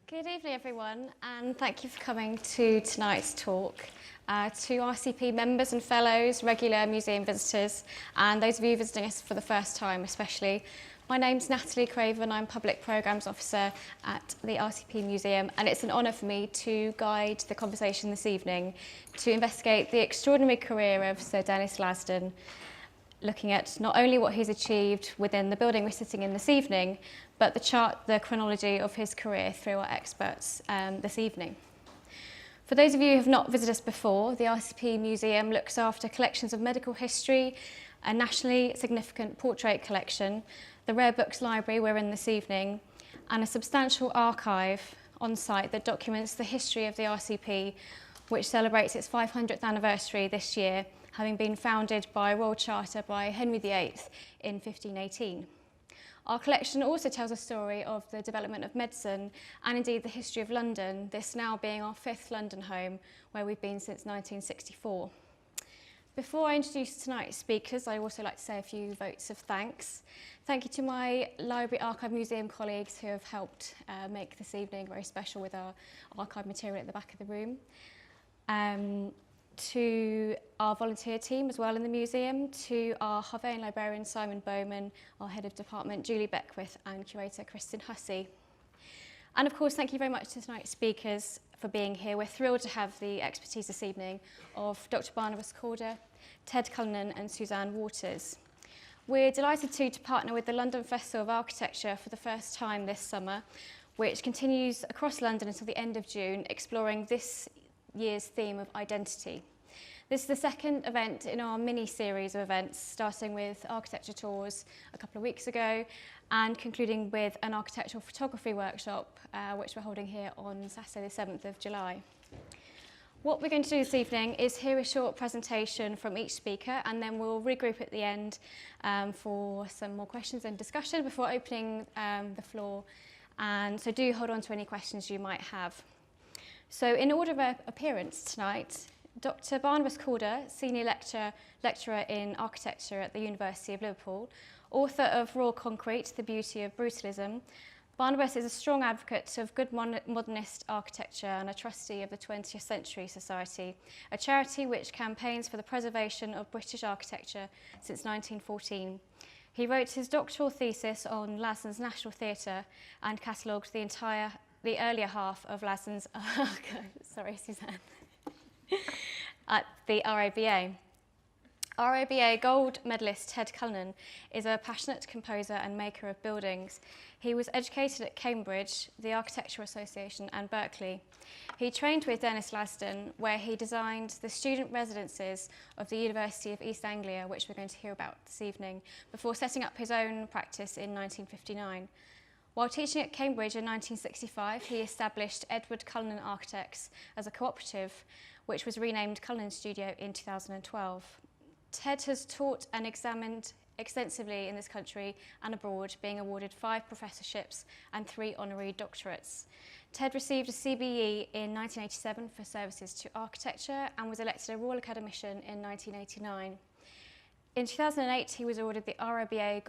Good evening, everyone, and thank you for coming to tonight's talk. To RCP members and fellows, regular museum visitors, and those of you visiting us for the first time especially. My name's Natalie Craven, I'm Public Programmes Officer at the RCP Museum, and it's an honour for me to guide the conversation this evening to investigate the extraordinary career of Sir Denys Lasdun, looking at not only what he's achieved within the building we're sitting in this evening, but the chronology of his career through our experts this evening. For those of you who have not visited us before, the RCP Museum looks after collections of medical history, a nationally significant portrait collection, the Rare Books Library we're in this evening, and a substantial archive on site that documents the history of the RCP, which celebrates its 500th anniversary this year, having been founded by Royal Charter by Henry VIII in 1518. Our collection also tells a story of the development of medicine and indeed the history of London, this now being our 5th London home, where we've been since 1964. Before I introduce tonight's speakers, I'd also like to say a few votes of thanks. Thank you to my Library Archive Museum colleagues who have helped make this evening very special with our archive material at the back of the room. To our volunteer team as well in the museum, to our Harveian librarian Simon Bowman, our head of department Julie Beckwith, and curator Kristin Hussey. And of course, thank you very much to tonight's speakers for being here. We're thrilled to have the expertise this evening of Dr. Barnabas Calder, Ted Cullinan and Suzanne Waters. We're delighted to partner with the London Festival of Architecture for the first time this summer, which continues across London until the end of June, exploring this year's theme of identity. This is the second event in our mini-series of events, starting with architecture tours a couple of weeks ago and concluding with an architectural photography workshop, which we're holding here on Saturday the 7th of July. What we're going to do this evening is hear a short presentation from each speaker, and then we'll regroup at the end for some more questions and discussion before opening the floor. And so do hold on to any questions you might have. So in order of appearance tonight, Dr. Barnabas Calder, Senior Lecturer in Architecture at the University of Liverpool, author of Raw Concrete, The Beauty of Brutalism. Barnabas is a strong advocate of good modernist architecture and a trustee of the 20th Century Society, a charity which campaigns for the preservation of British architecture since 1914. He wrote his doctoral thesis on Lasdun's National Theatre and catalogued the earlier half of Lasdun's, sorry, Suzanne, at the RIBA. RIBA gold medalist Ted Cullinan is a passionate composer and maker of buildings. He was educated at Cambridge, the Architectural Association, and Berkeley. He trained with Denys Lasdun, where he designed the student residences of the University of East Anglia, which we're going to hear about this evening, before setting up his own practice in 1959. While teaching at Cambridge in 1965, he established Edward Cullinan Architects as a cooperative, which was renamed Cullinan Studio in 2012. Ted has taught and examined extensively in this country and abroad, being awarded 5 professorships and 3 honorary doctorates. Ted received a CBE in 1987 for services to architecture and was elected a Royal Academician in 1989. In 2008, he was awarded the RIBA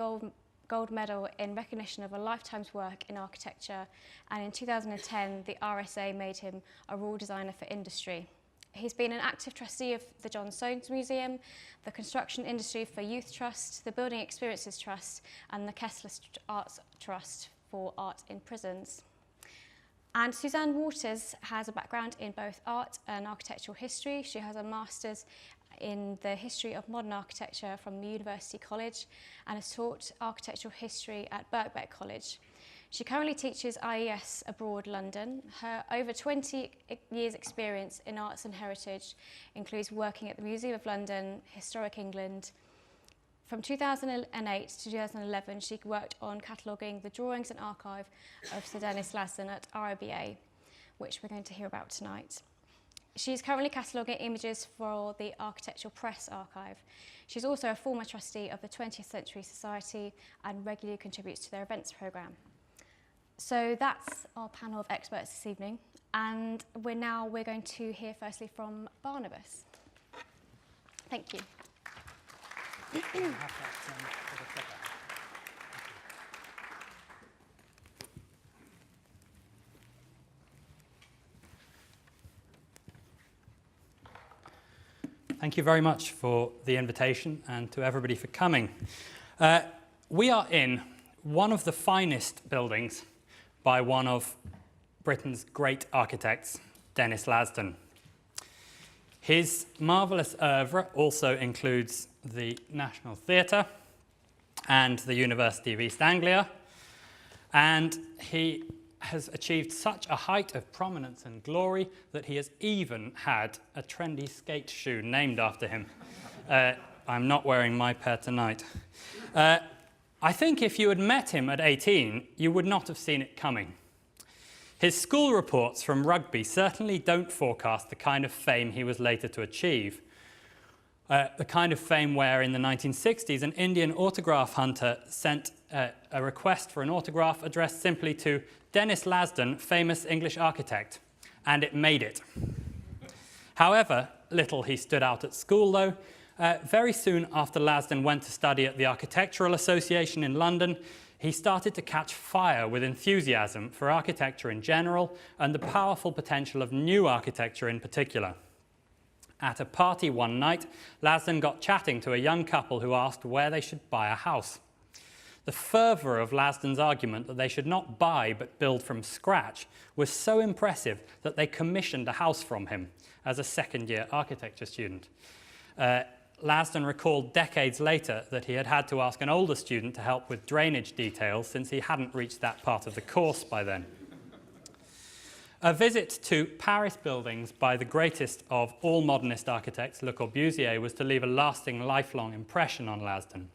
Gold Medal in recognition of a lifetime's work in architecture, and in 2010, the RSA made him a Royal Designer for Industry. He's been an active trustee of the John Soanes Museum, the Construction Industry for Youth Trust, the Building Experiences Trust, and the Kessler Arts Trust for Art in Prisons. And Suzanne Waters has a background in both art and architectural history. She has a master's in the history of modern architecture from University College and has taught architectural history at Birkbeck College. She currently teaches IES abroad London. Her over 20 years experience in arts and heritage includes working at the Museum of London, Historic England. From 2008 to 2011, she worked on cataloguing the drawings and archive of Sir Denys Lasdun at RIBA, which we're going to hear about tonight. She's currently cataloguing images for the Architectural Press Archive. She's also a former trustee of the 20th Century Society and regularly contributes to their events programme. So that's our panel of experts this evening, and we're going to hear firstly from Barnabas. Thank you. Thank you very much for the invitation and to everybody for coming. We are in one of the finest buildings by one of Britain's great architects, Denys Lasdun. His marvellous oeuvre also includes the National Theatre and the University of East Anglia, and he has achieved such a height of prominence and glory that he has even had a trendy skate shoe named after him. I'm not wearing my pair tonight. I think if you had met him at 18, you would not have seen it coming. His school reports from rugby certainly don't forecast the kind of fame he was later to achieve. The kind of fame where in the 1960s an Indian autograph hunter sent a request for an autograph addressed simply to Denys Lasdun, famous English architect, and it made it. However, little he stood out at school though. Very soon after Lasdun went to study at the Architectural Association in London, he started to catch fire with enthusiasm for architecture in general and the powerful potential of new architecture in particular. At a party one night, Lasdun got chatting to a young couple who asked where they should buy a house. The fervour of Lasdun's argument that they should not buy but build from scratch was so impressive that they commissioned a house from him as a second-year architecture student. Lasdun recalled decades later that he had had to ask an older student to help with drainage details since he hadn't reached that part of the course by then. A visit to Paris buildings by the greatest of all modernist architects, Le Corbusier, was to leave a lasting, lifelong impression on Lasdun.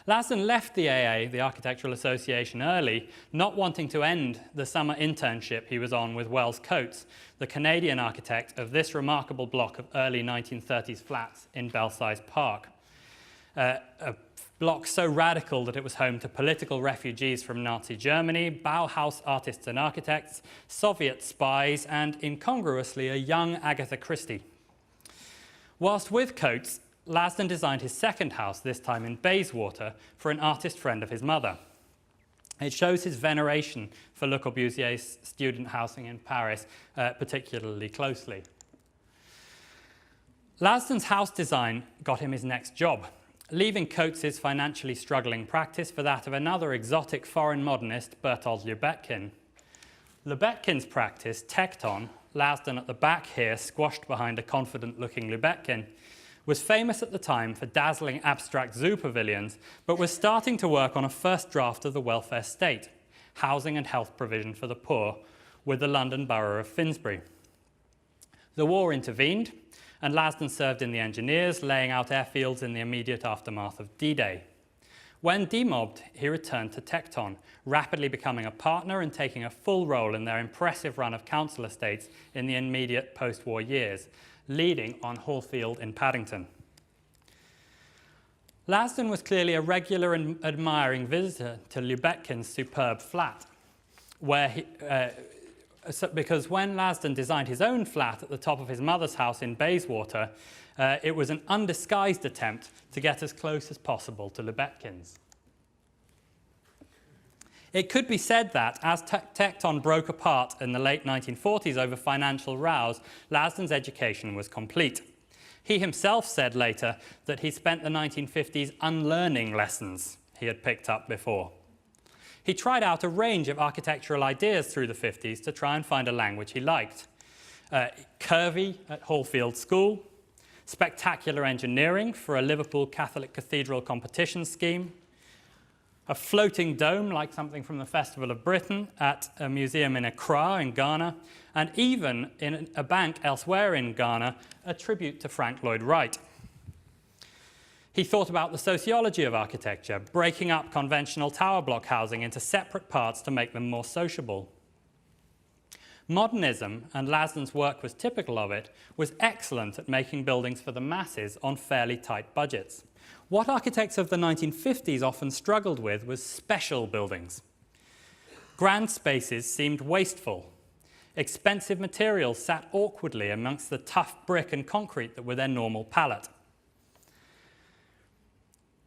Lasdun left the AA, the Architectural Association, early, not wanting to end the summer internship he was on with Wells Coates, the Canadian architect of this remarkable block of early 1930s flats in Belsize Park. A block so radical that it was home to political refugees from Nazi Germany, Bauhaus artists and architects, Soviet spies, and incongruously a young Agatha Christie. Whilst with Coates, Lasdun designed his second house, this time in Bayswater, for an artist friend of his mother. It shows his veneration for Le Corbusier's student housing in Paris particularly closely. Lasdun's house design got him his next job, leaving Coates's financially struggling practice for that of another exotic foreign modernist, Bertolt Lubetkin. Lubetkin's practice, Tecton, Lasdun at the back here, squashed behind a confident-looking Lubetkin, was famous at the time for dazzling abstract zoo pavilions, but was starting to work on a first draft of the welfare state, housing and health provision for the poor, with the London borough of Finsbury. The war intervened, and Lasdun served in the engineers, laying out airfields in the immediate aftermath of D-Day. When demobbed, he returned to Tecton, rapidly becoming a partner and taking a full role in their impressive run of council estates in the immediate post-war years, leading on Hallfield in Paddington. Lasdun was clearly a regular and admiring visitor to Lubetkin's superb flat, because when Lasdun designed his own flat at the top of his mother's house in Bayswater, it was an undisguised attempt to get as close as possible to Lubetkin's. It could be said that, as Tecton broke apart in the late 1940s over financial rows, Lasdun's education was complete. He himself said later that he spent the 1950s unlearning lessons he had picked up before. He tried out a range of architectural ideas through the 50s to try and find a language he liked. Curvy at Hallfield School, spectacular engineering for a Liverpool Catholic Cathedral competition scheme, a floating dome like something from the Festival of Britain at a museum in Accra in Ghana, and even in a bank elsewhere in Ghana, a tribute to Frank Lloyd Wright. He thought about the sociology of architecture, breaking up conventional tower block housing into separate parts to make them more sociable. Modernism, and Lasdun's work was typical of it, was excellent at making buildings for the masses on fairly tight budgets. What architects of the 1950s often struggled with was special buildings. Grand spaces seemed wasteful. Expensive materials sat awkwardly amongst the tough brick and concrete that were their normal palette.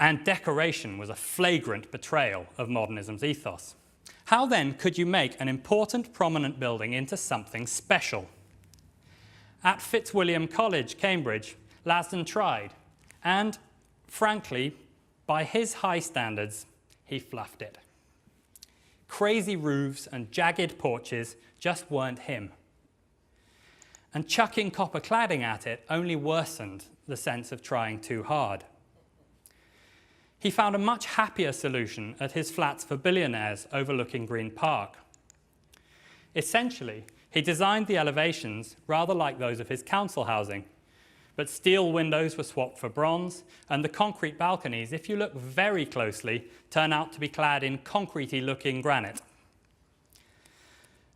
And decoration was a flagrant betrayal of modernism's ethos. How then could you make an important, prominent building into something special? At Fitzwilliam College, Cambridge, Lasdun tried, and frankly, by his high standards, he fluffed it. Crazy roofs and jagged porches just weren't him. And chucking copper cladding at it only worsened the sense of trying too hard. He found a much happier solution at his flats for billionaires overlooking Green Park. Essentially, he designed the elevations rather like those of his council housing, but steel windows were swapped for bronze, and the concrete balconies, if you look very closely, turn out to be clad in concretey-looking granite.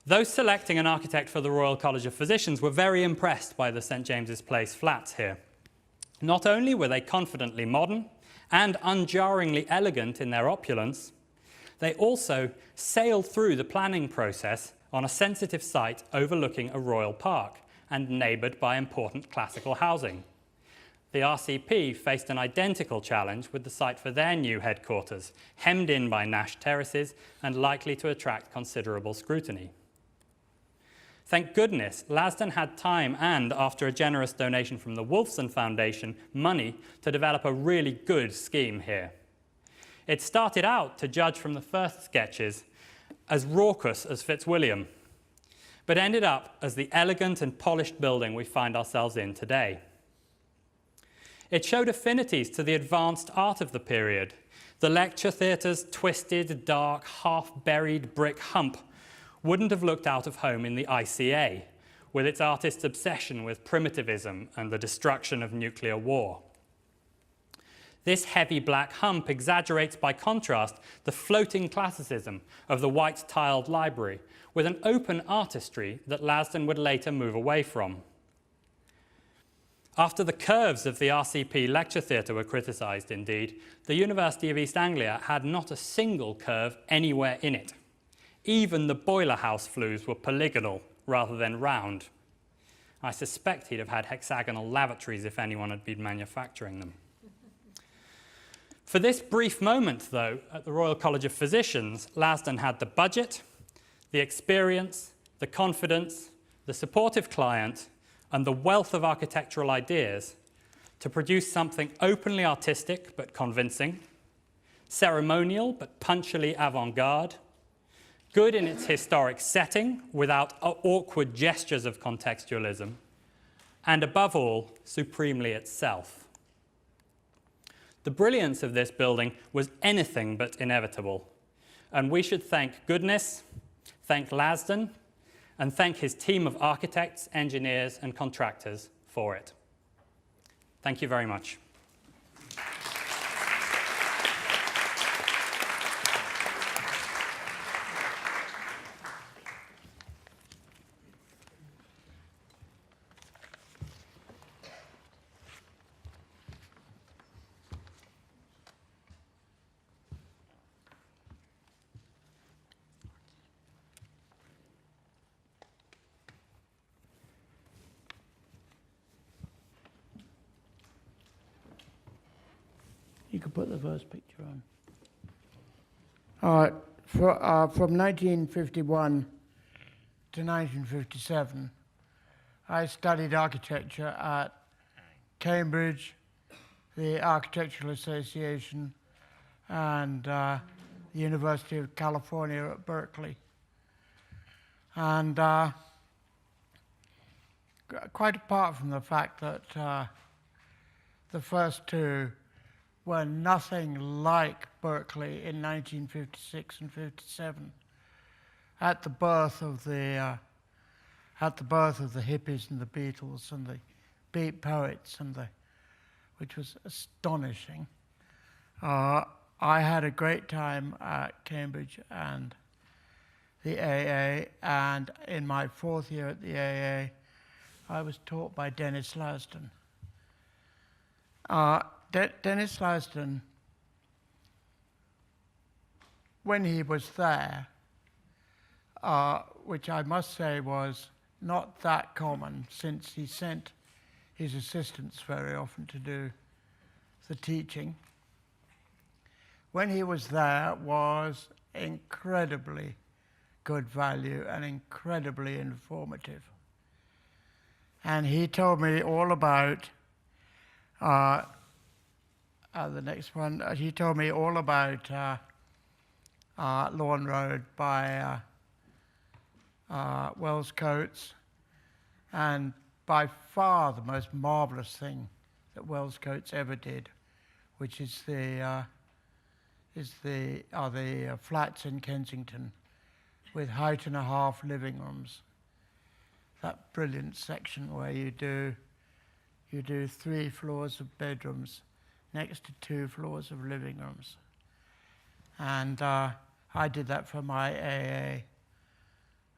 Those selecting an architect for the Royal College of Physicians were very impressed by the St James's Place flats here. Not only were they confidently modern and unjarringly elegant in their opulence, they also sailed through the planning process on a sensitive site overlooking a royal park and neighboured by important classical housing. The RCP faced an identical challenge with the site for their new headquarters, hemmed in by Nash terraces and likely to attract considerable scrutiny. Thank goodness, Lasdun had time and, after a generous donation from the Wolfson Foundation, money to develop a really good scheme here. It started out, to judge from the first sketches, as raucous as Fitzwilliam, but ended up as the elegant and polished building we find ourselves in today. It showed affinities to the advanced art of the period. The lecture theatre's twisted, dark, half-buried brick hump wouldn't have looked out of home in the ICA, with its artist's obsession with primitivism and the destruction of nuclear war. This heavy black hump exaggerates by contrast the floating classicism of the white-tiled library, with an open artistry that Lasdun would later move away from. After the curves of the RCP lecture theatre were criticised, indeed, the University of East Anglia had not a single curve anywhere in it. Even the boiler house flues were polygonal rather than round. I suspect he'd have had hexagonal lavatories if anyone had been manufacturing them. For this brief moment, though, at the Royal College of Physicians, Lasdun had the budget, the experience, the confidence, the supportive client, and the wealth of architectural ideas to produce something openly artistic but convincing, ceremonial but punchily avant-garde, good in its historic setting without awkward gestures of contextualism, and above all, supremely itself. The brilliance of this building was anything but inevitable, and we should thank goodness, thank Lasdun, and thank his team of architects, engineers, and contractors for it. Thank you very much. You could put the first picture on. From 1951 to 1957, I studied architecture at Cambridge, the Architectural Association, and the University of California at Berkeley. And quite apart from the fact that the first two were nothing like Berkeley in 1956 and 57, at the birth of the hippies and the Beatles and the beat poets which was astonishing. I had a great time at Cambridge and the AA, and in my fourth year at the AA, I was taught by Denys Lasdun. Denys Lasdun, when he was there, which I must say was not that common, since he sent his assistants very often to do the teaching, when he was there was incredibly good value and incredibly informative. And he told me all about The next one, he told me all about Lawn Road by Wells Coates, and by far the most marvellous thing that Wells Coates ever did, which is the flats in Kensington with height and a half living rooms. That brilliant section where you do 3 floors of bedrooms next to 2 floors of living rooms. And I did that for my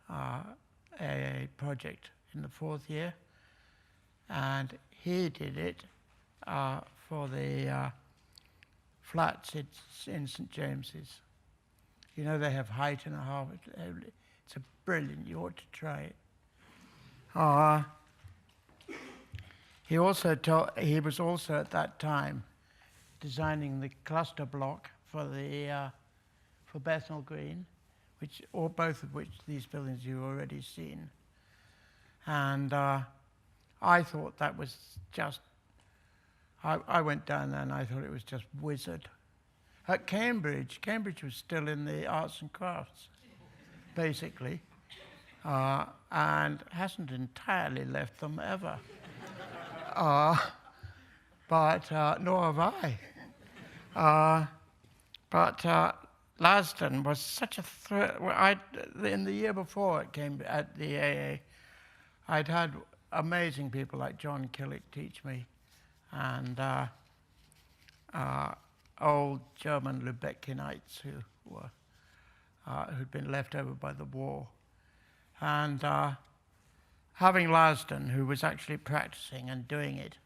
AA project in the 4th year. And he did it for the flats in St. James's. You know, they have height and a half. It's a brilliant, you ought to try it. He was also at that time designing the cluster block for Bethnal Green, both of which these buildings you've already seen. And I thought that was just, I went down there and I thought it was just wizard. At Cambridge was still in the arts and crafts, basically, and hasn't entirely left them ever. But nor have I. But Lasdun was such a thrill. In the year before it came at the AA, I'd had amazing people like John Killick teach me, and old German Lübeckinites who'd been left over by the war. And having Lasdun, who was actually practicing and doing it,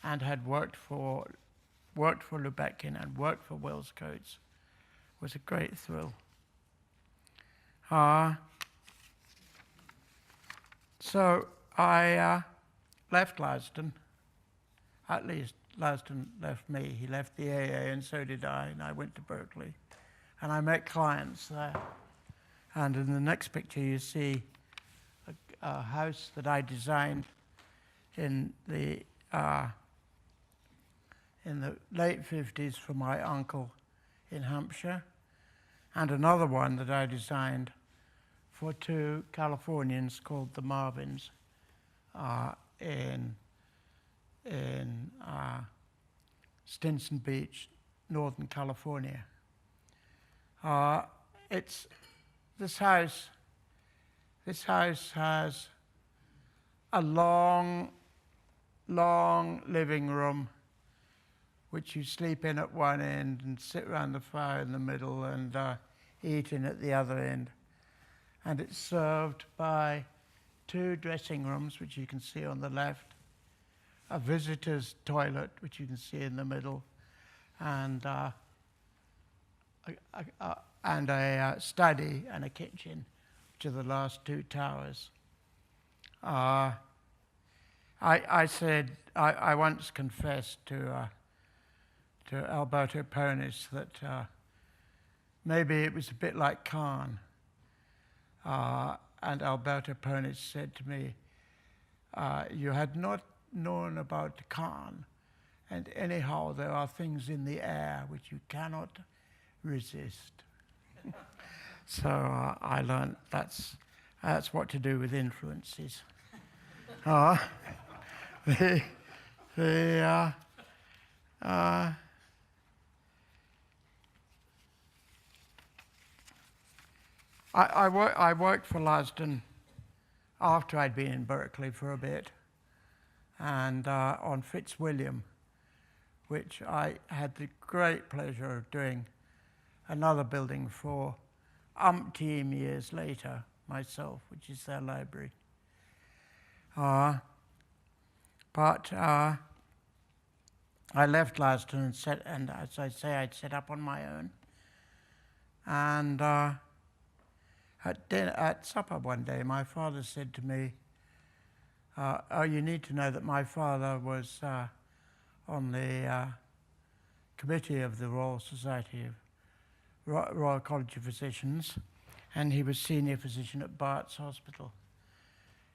and had worked for Lübeckin and worked for Wells Coates, was a great thrill. So I left Lasdun. At least Lasdun left me. He left the AA, and so did I, and I went to Berkeley. And I met clients there. And in the next picture you see a house that I designed in the late 50s for my uncle in Hampshire, and another one that I designed for 2 Californians called the Marvins in Stinson Beach, Northern California. This house has a long living room which you sleep in at one end and sit around the fire in the middle and eat in at the other end. And it's served by 2 dressing rooms, which you can see on the left, a visitor's toilet, which you can see in the middle, and a study and a kitchen, which are the last 2 towers. I once confessed to Alberto Ponis that maybe it was a bit like Khan. And Alberto Ponis said to me, you had not known about Khan, and anyhow there are things in the air which you cannot resist. So I learned that's what to do with influences. I worked for Lasdun after I'd been in Berkeley for a bit, and on Fitzwilliam, which I had the great pleasure of doing another building for umpteen years later myself, which is their library. But I left Lasdun and as I say, I'd set up on my own. And at supper one day, my father said to me, you need to know that my father was on the committee of the Royal Society of Royal College of Physicians, and he was senior physician at Bart's Hospital.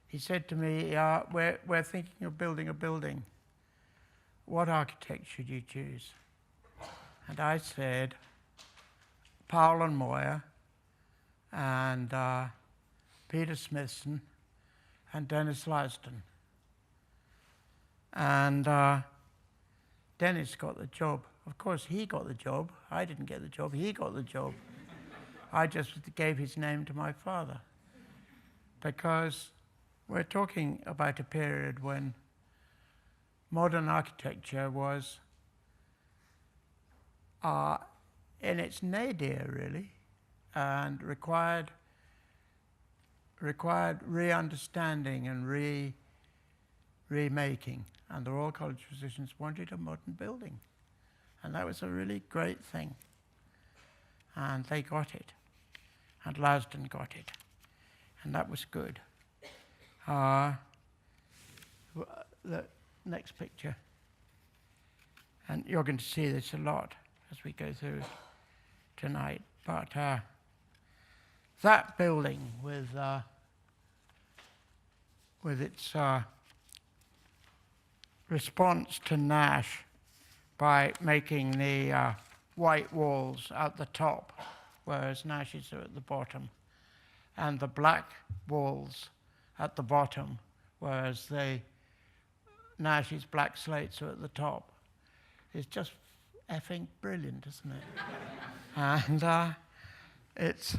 He said to me, we're thinking of building a building what architect should you choose? And I said, Powell and Moyer, and Peter Smithson, and Denys Lasdun. And Denys got the job. Of course, he got the job. I didn't get the job. He got the job. I just gave his name to my father. Because we're talking about a period when modern architecture was in its nadir, really, and required re-understanding and remaking. And the Royal College physicians wanted a modern building. And that was a really great thing. And they got it. And Lasdun got it. And that was good. The next picture. And you're going to see this a lot as we go through tonight. But that building with its response to Nash by making the white walls at the top, whereas Nash's are at the bottom, and the black walls at the bottom, whereas the Nash's black slates are at the top, is just effing brilliant, isn't it? And it's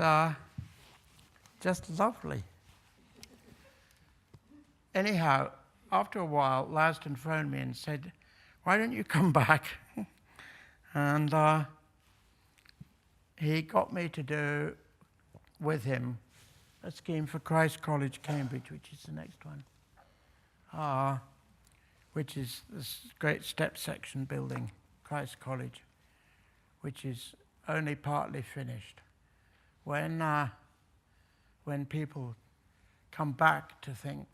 just lovely. Anyhow, after a while, Lasdun phoned me and said, why don't you come back? And he got me to do with him a scheme for Christ College, Cambridge, which is the next one, which is this great step section building, Christ College, which is only partly finished. When people come back to think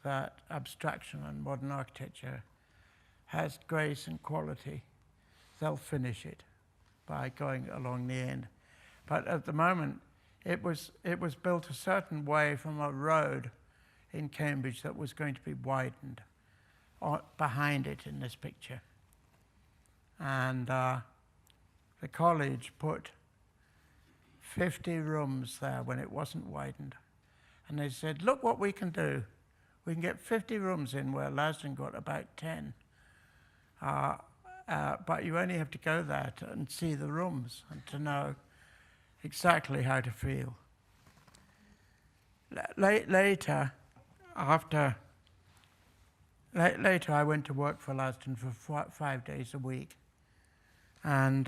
that abstraction and modern architecture has grace and quality, they'll finish it by going along the end. But at the moment, it was built a certain way from a road in Cambridge that was going to be widened behind it in this picture. And the college put 50 rooms there when it wasn't widened. And they said, look what we can do. We can get 50 rooms in where Lasdun got about 10. But you only have to go there and see the rooms and to know exactly how to feel. Later, I went to work for Lasdun for 5 days a week. And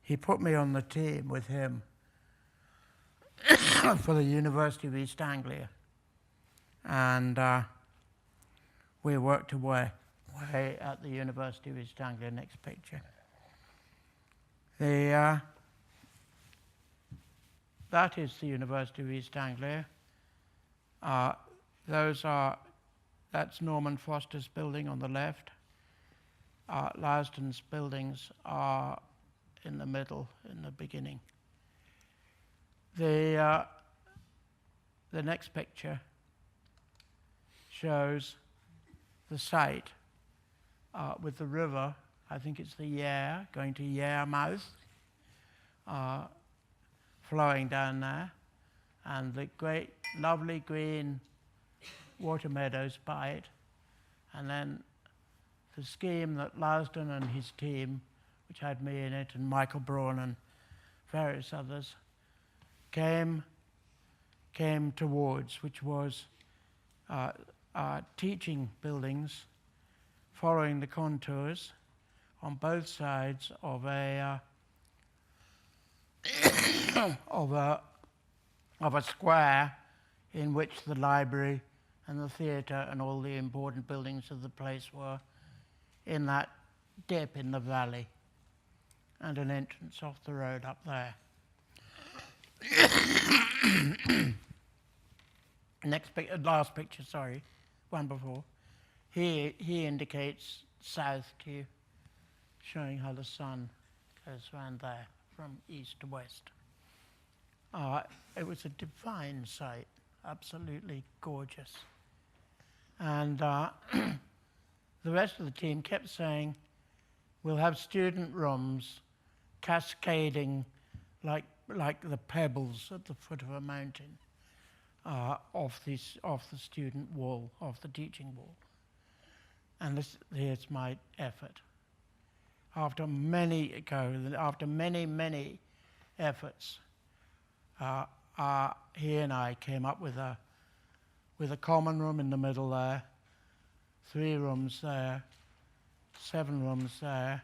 he put me on the team with him for the University of East Anglia. And we worked away at the University of East Anglia. Next picture. That is the University of East Anglia. That's Norman Foster's building on the left. Lasdun's buildings are in the middle, in the beginning. The next picture shows the site with the river. I think it's the Yare, going to Yarmouth, flowing down there, and the great, lovely green water meadows by it. And then the scheme that Lasdun and his team, which had me in it, and Michael Braun and various others, came towards, which was teaching buildings following the contours on both sides of a square in which the library and the theatre and all the important buildings of the place were in that dip in the valley, and an entrance off the road up there. Last picture, sorry, one before. He indicates south to you, showing how the sun goes around there from east to west. It was a divine sight, absolutely gorgeous. And the rest of the team kept saying, we'll have student rooms cascading like the pebbles at the foot of a mountain off the student wall, off the teaching wall. And here's my effort. After many efforts, he and I came up with a common room in the middle there, 3 rooms there, 7 rooms there,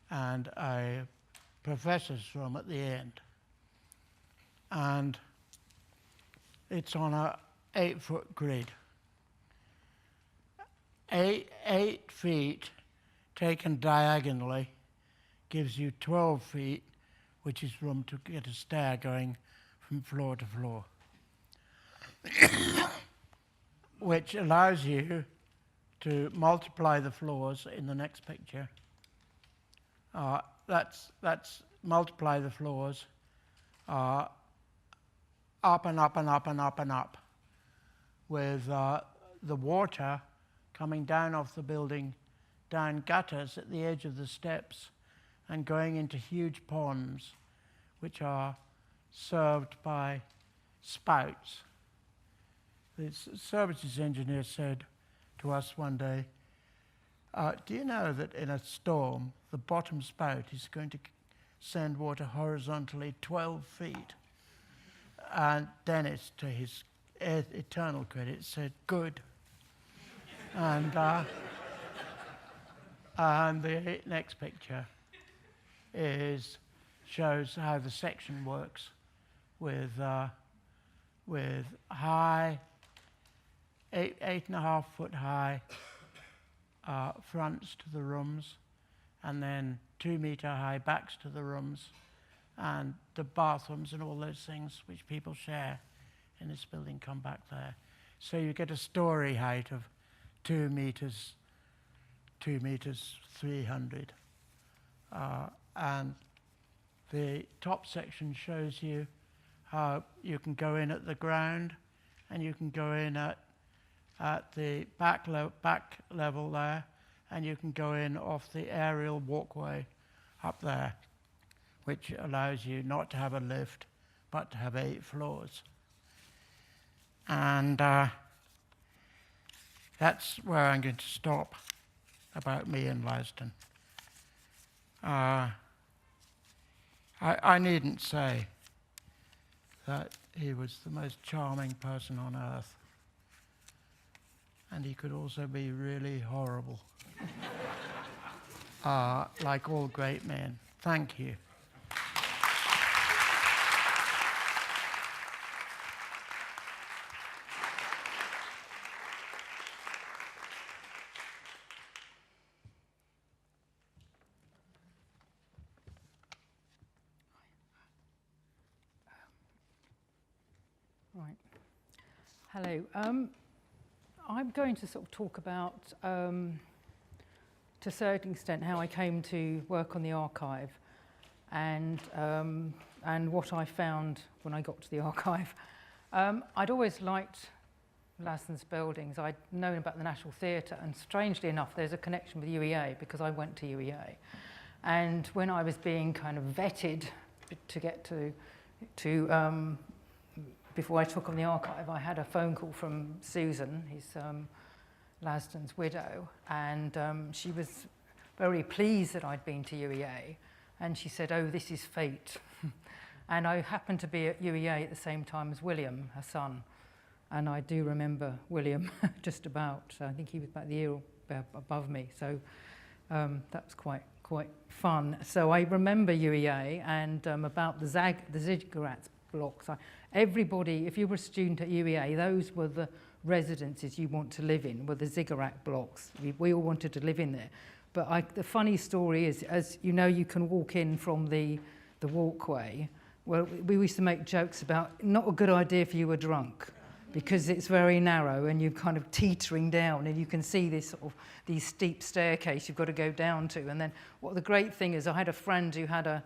and a professor's room at the end. And it's on a 8-foot grid. 8 feet taken diagonally gives you 12 feet, which is room to get a stair going from floor to floor, which allows you to multiply the floors in the next picture. That's multiply the floors up and up and up and up and up, with the water coming down off the building, down gutters at the edge of the steps and going into huge ponds, which are served by spouts. The services engineer said to us one day, do you know that in a storm, the bottom spout is going to send water horizontally 12 feet? And Denys, to his eternal credit, said, good. And the next picture shows how the section works with high, 8.5 foot high fronts to the rooms, and then 2 meter high backs to the rooms, and the bathrooms and all those things which people share in this building come back there. So you get a story height of 2 meters 300. And the top section shows you how you can go in at the ground, and you can go in at the back level there, and you can go in off the aerial walkway up there, which allows you not to have a lift, but to have 8 floors. And that's where I'm going to stop about me and Lasdun. I needn't say that he was the most charming person on earth, and he could also be really horrible, like all great men. Thank you. Right. Hello. I'm going to sort of talk about, to a certain extent, how I came to work on the archive, and what I found when I got to the archive. I'd always liked Lasdun's buildings. I'd known about the National Theatre, and strangely enough, there's a connection with UEA because I went to UEA. And when I was being kind of vetted to get to before I took on the archive, I had a phone call from Suzanne, Lasdun's widow, and she was very pleased that I'd been to UEA, and she said, oh, this is fate. And I happened to be at UEA at the same time as William, her son, and I do remember William just about, I think he was about the year above me, so that was quite fun. So I remember UEA and about the ziggurats blocks. Everybody, if you were a student at UEA, those were the residences you want to live in, were the ziggurat blocks. We all wanted to live in there. But the funny story is, as you know, you can walk in from the walkway. Well, we used to make jokes about not a good idea if you were drunk, because it's very narrow and you're kind of teetering down, and you can see this these steep staircase you've got to go down to. And then what the great thing is, I had a friend who had a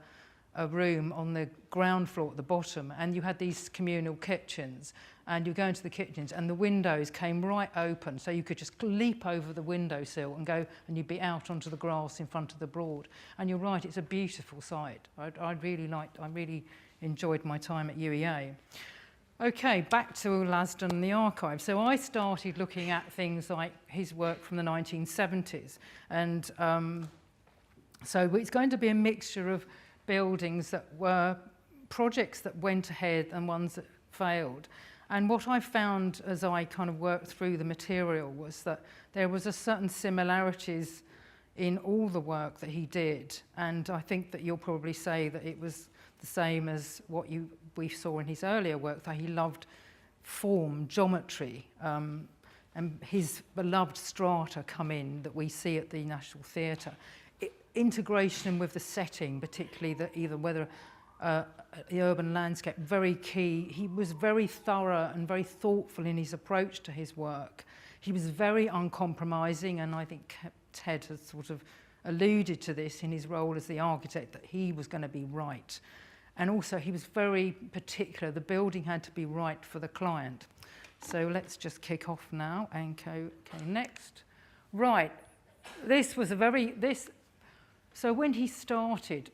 a room on the ground floor at the bottom, and you had these communal kitchens, and you go into the kitchens and the windows came right open, so you could just leap over the windowsill and go, and you'd be out onto the grass in front of the Broad. And you're right, it's a beautiful site. I really enjoyed my time at UEA. Okay, back to Lasdun and the archive. So I started looking at things like his work from the 1970s, and so it's going to be a mixture of buildings that were projects that went ahead and ones that failed. And what I found as I kind of worked through the material was that there was a certain similarities in all the work that he did. And I think that you'll probably say that it was the same as what we saw in his earlier work, that he loved form, geometry, and his beloved strata come in that we see at the National Theatre. Integration with the setting, particularly the urban landscape, very key. He was very thorough and very thoughtful in his approach to his work. He was very uncompromising, and I think Ted has sort of alluded to this in his role as the architect, that he was going to be right. And also he was very particular. The building had to be right for the client. So let's just kick off now and go next. Right, this was so when he started,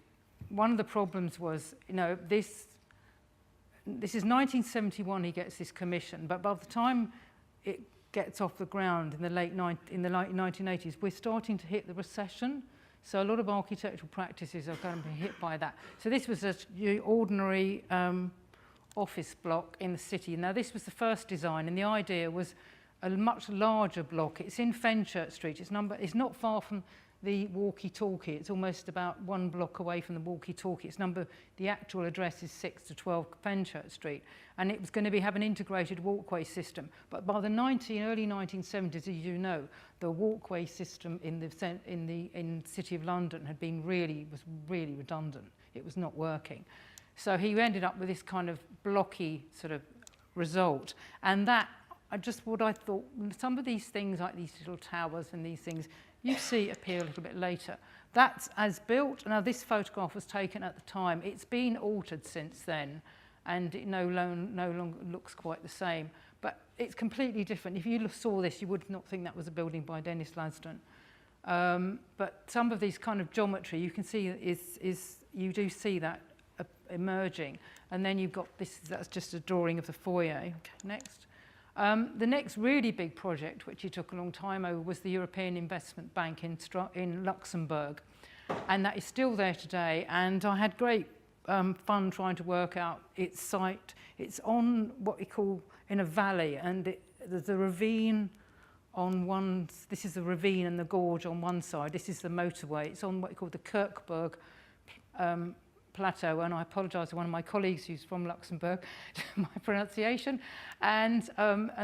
one of the problems was, this is 1971 he gets this commission, but by the time it gets off the ground in the late 1980s, we're starting to hit the recession. So a lot of architectural practices are going to be hit by that. So this was an ordinary office block in the city. Now this was the first design, and the idea was a much larger block. It's in Fenchurch Street. It's not far from the walkie-talkie. It's almost about 1 block away from the walkie-talkie. The actual address is 6 to 12 Fenchurch Street, and it was going to have an integrated walkway system. But by the early 1970s, as you know, the walkway system in the City of London was really redundant. It was not working. So he ended up with this kind of blocky sort of result, and that what I thought, some of these things like these little towers and these things, you see appear a little bit later. That's as built. Now this photograph was taken at the time. It's been altered since then, and it no longer looks quite the same. But it's completely different. If you saw this, you would not think that was a building by Denys Lasdun. But some of these kind of geometry, you can see you do see that emerging. And then you've got this. That's just a drawing of the foyer. Okay, next. The next really big project, which he took a long time over, was the European Investment Bank in Luxembourg. And that is still there today. And I had great fun trying to work out its site. It's on what we call in a valley, and there's a ravine on one. This is the ravine and the gorge on one side. This is the motorway. It's on what we call the Kirkberg plateau, and I apologise to one of my colleagues who's from Luxembourg, my pronunciation, and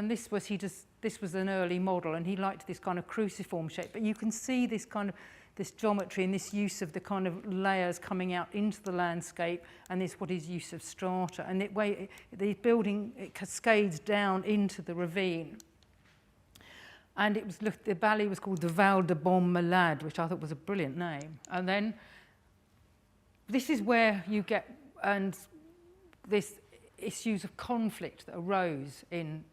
this was an early model, and he liked this kind of cruciform shape. But you can see this geometry and this use of the kind of layers coming out into the landscape, and what is use of strata, and the building cascades down into the ravine. And the valley was called the Val de Bon Malade, which I thought was a brilliant name. And then this is where you get this issues of conflict that arose in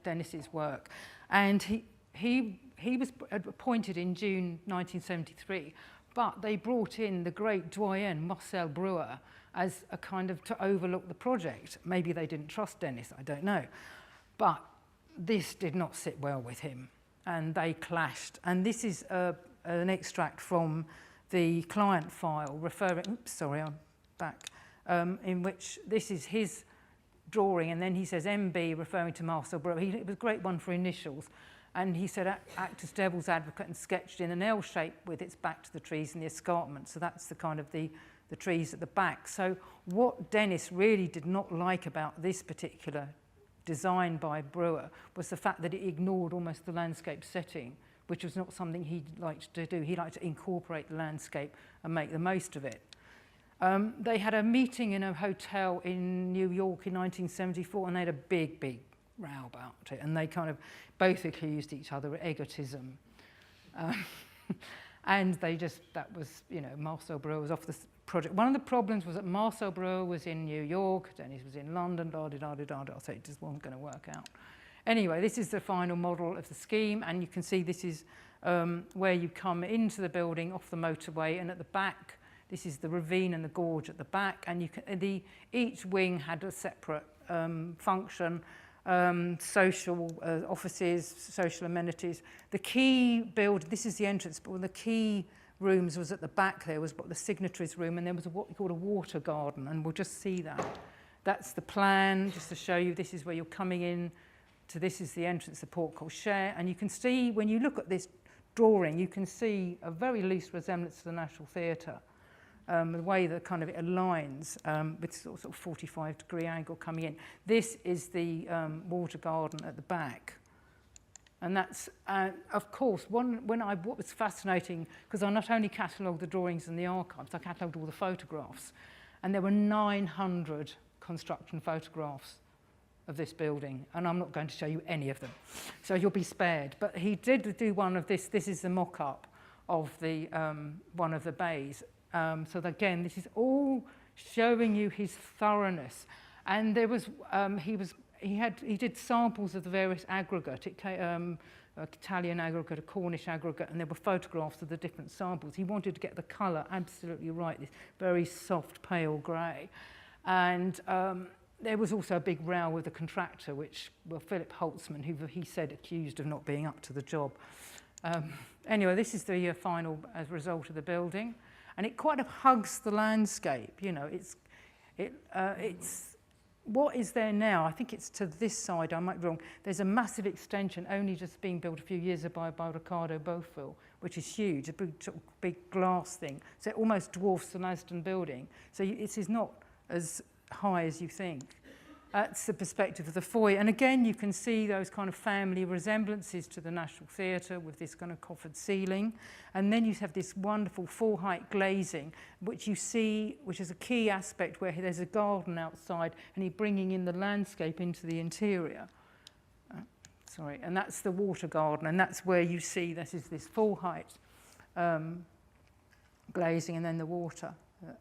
Denys's work. And he was appointed in June 1973, but they brought in the great doyen Marcel Breuer as a kind of to overlook the project. Maybe they didn't trust Denys, I don't know. But this did not sit well with him, and they clashed. And this is an extract from the client file in which this is his drawing, and then he says MB referring to Marcel Breuer. It was a great one for initials, and he said act as devil's advocate and sketched in an L shape with its back to the trees and the escarpment. So that's the kind of the trees at the back. So what Denys really did not like about this particular design by Breuer was the fact that it ignored almost the landscape setting, which was not something he liked to do. He liked to incorporate the landscape and make the most of it. They had a meeting in a hotel in New York in 1974, and they had a big, big row about it, and they kind of both accused each other of egotism. And that was, Marcel Breuer was off the project. One of the problems was that Marcel Breuer was in New York, Denys was in London, so it just wasn't going to work out. Anyway, this is the final model of the scheme, and you can see this is where you come into the building off the motorway, and at the back, this is the ravine and the gorge at the back, and you can, each wing had a separate function, social offices, social amenities. The key build, this is the entrance, but one of the key rooms was at the back. There was the signatories room, and there was what we call a water garden, and we'll just see that. That's the plan, just to show you this is where you're coming in. So this is the entrance, the porte cochere, and you can see, when you look at this drawing, you can see a very loose resemblance to the National Theatre. The way that kind of it aligns with sort of 45-degree angle coming in. This is the water garden at the back. And that's, of course, what was fascinating, because I not only catalogued the drawings in the archives, I catalogued all the photographs. And there were 900 construction photographs of this building, and I'm not going to show you any of them, so you'll be spared. But he did do one of this. This is the mock-up of the one of the bays. So again, this is all showing you his thoroughness. And there was he did samples of the various aggregate, Italian aggregate, a Cornish aggregate, and there were photographs of the different samples. He wanted to get the colour absolutely right, this very soft, pale grey. And there was also a big row with the contractor, which, well, Philip Holtzman, who he said accused of not being up to the job. Anyway, this is the final result of the building, and it kind of hugs the landscape. You know, it's what is there now. I think it's to this side. I might be wrong. There's a massive extension, only just being built a few years ago by Ricardo Bofill, which is huge, a big glass thing. So it almost dwarfs the Lasdun building. So it is not as high as you think. That's the perspective of the foyer. And again, you can see those kind of family resemblances to the National Theatre with this kind of coffered ceiling. And then you have this wonderful full-height glazing, which you see, which is a key aspect where there's a garden outside and he's bringing in the landscape into the interior. And that's the water garden, and that's where you see this is this full-height glazing, and then the water,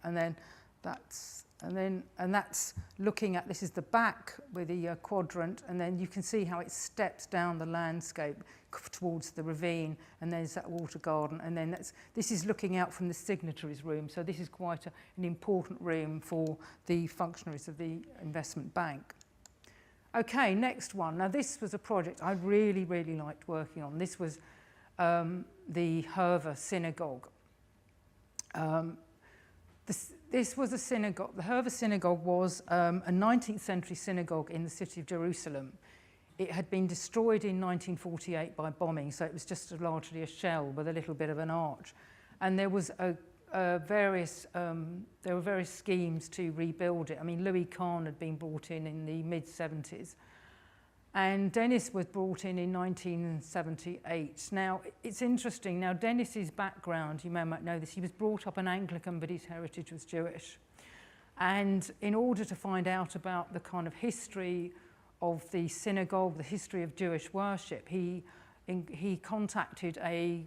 and then that's looking at, this is the back with the quadrant, and then you can see how it steps down the landscape towards the ravine, and there's that water garden, and then this is looking out from the signatories room, so this is quite an important room for the functionaries of the investment bank. Okay, next one. Now this was a project I really, really liked working on. This was the Hurva Synagogue. This was a synagogue. The Hurva Synagogue was a 19th century synagogue in the city of Jerusalem. It had been destroyed in 1948 by bombing, so it was just largely a shell with a little bit of an arch. And there was various schemes to rebuild it. I mean, Louis Kahn had been brought in the mid-70s. And Denys was brought in 1978. Now, it's interesting. Now, Denys's background, you might know this, he was brought up an Anglican, but his heritage was Jewish. And in order to find out about the kind of history of the synagogue, the history of Jewish worship, he contacted a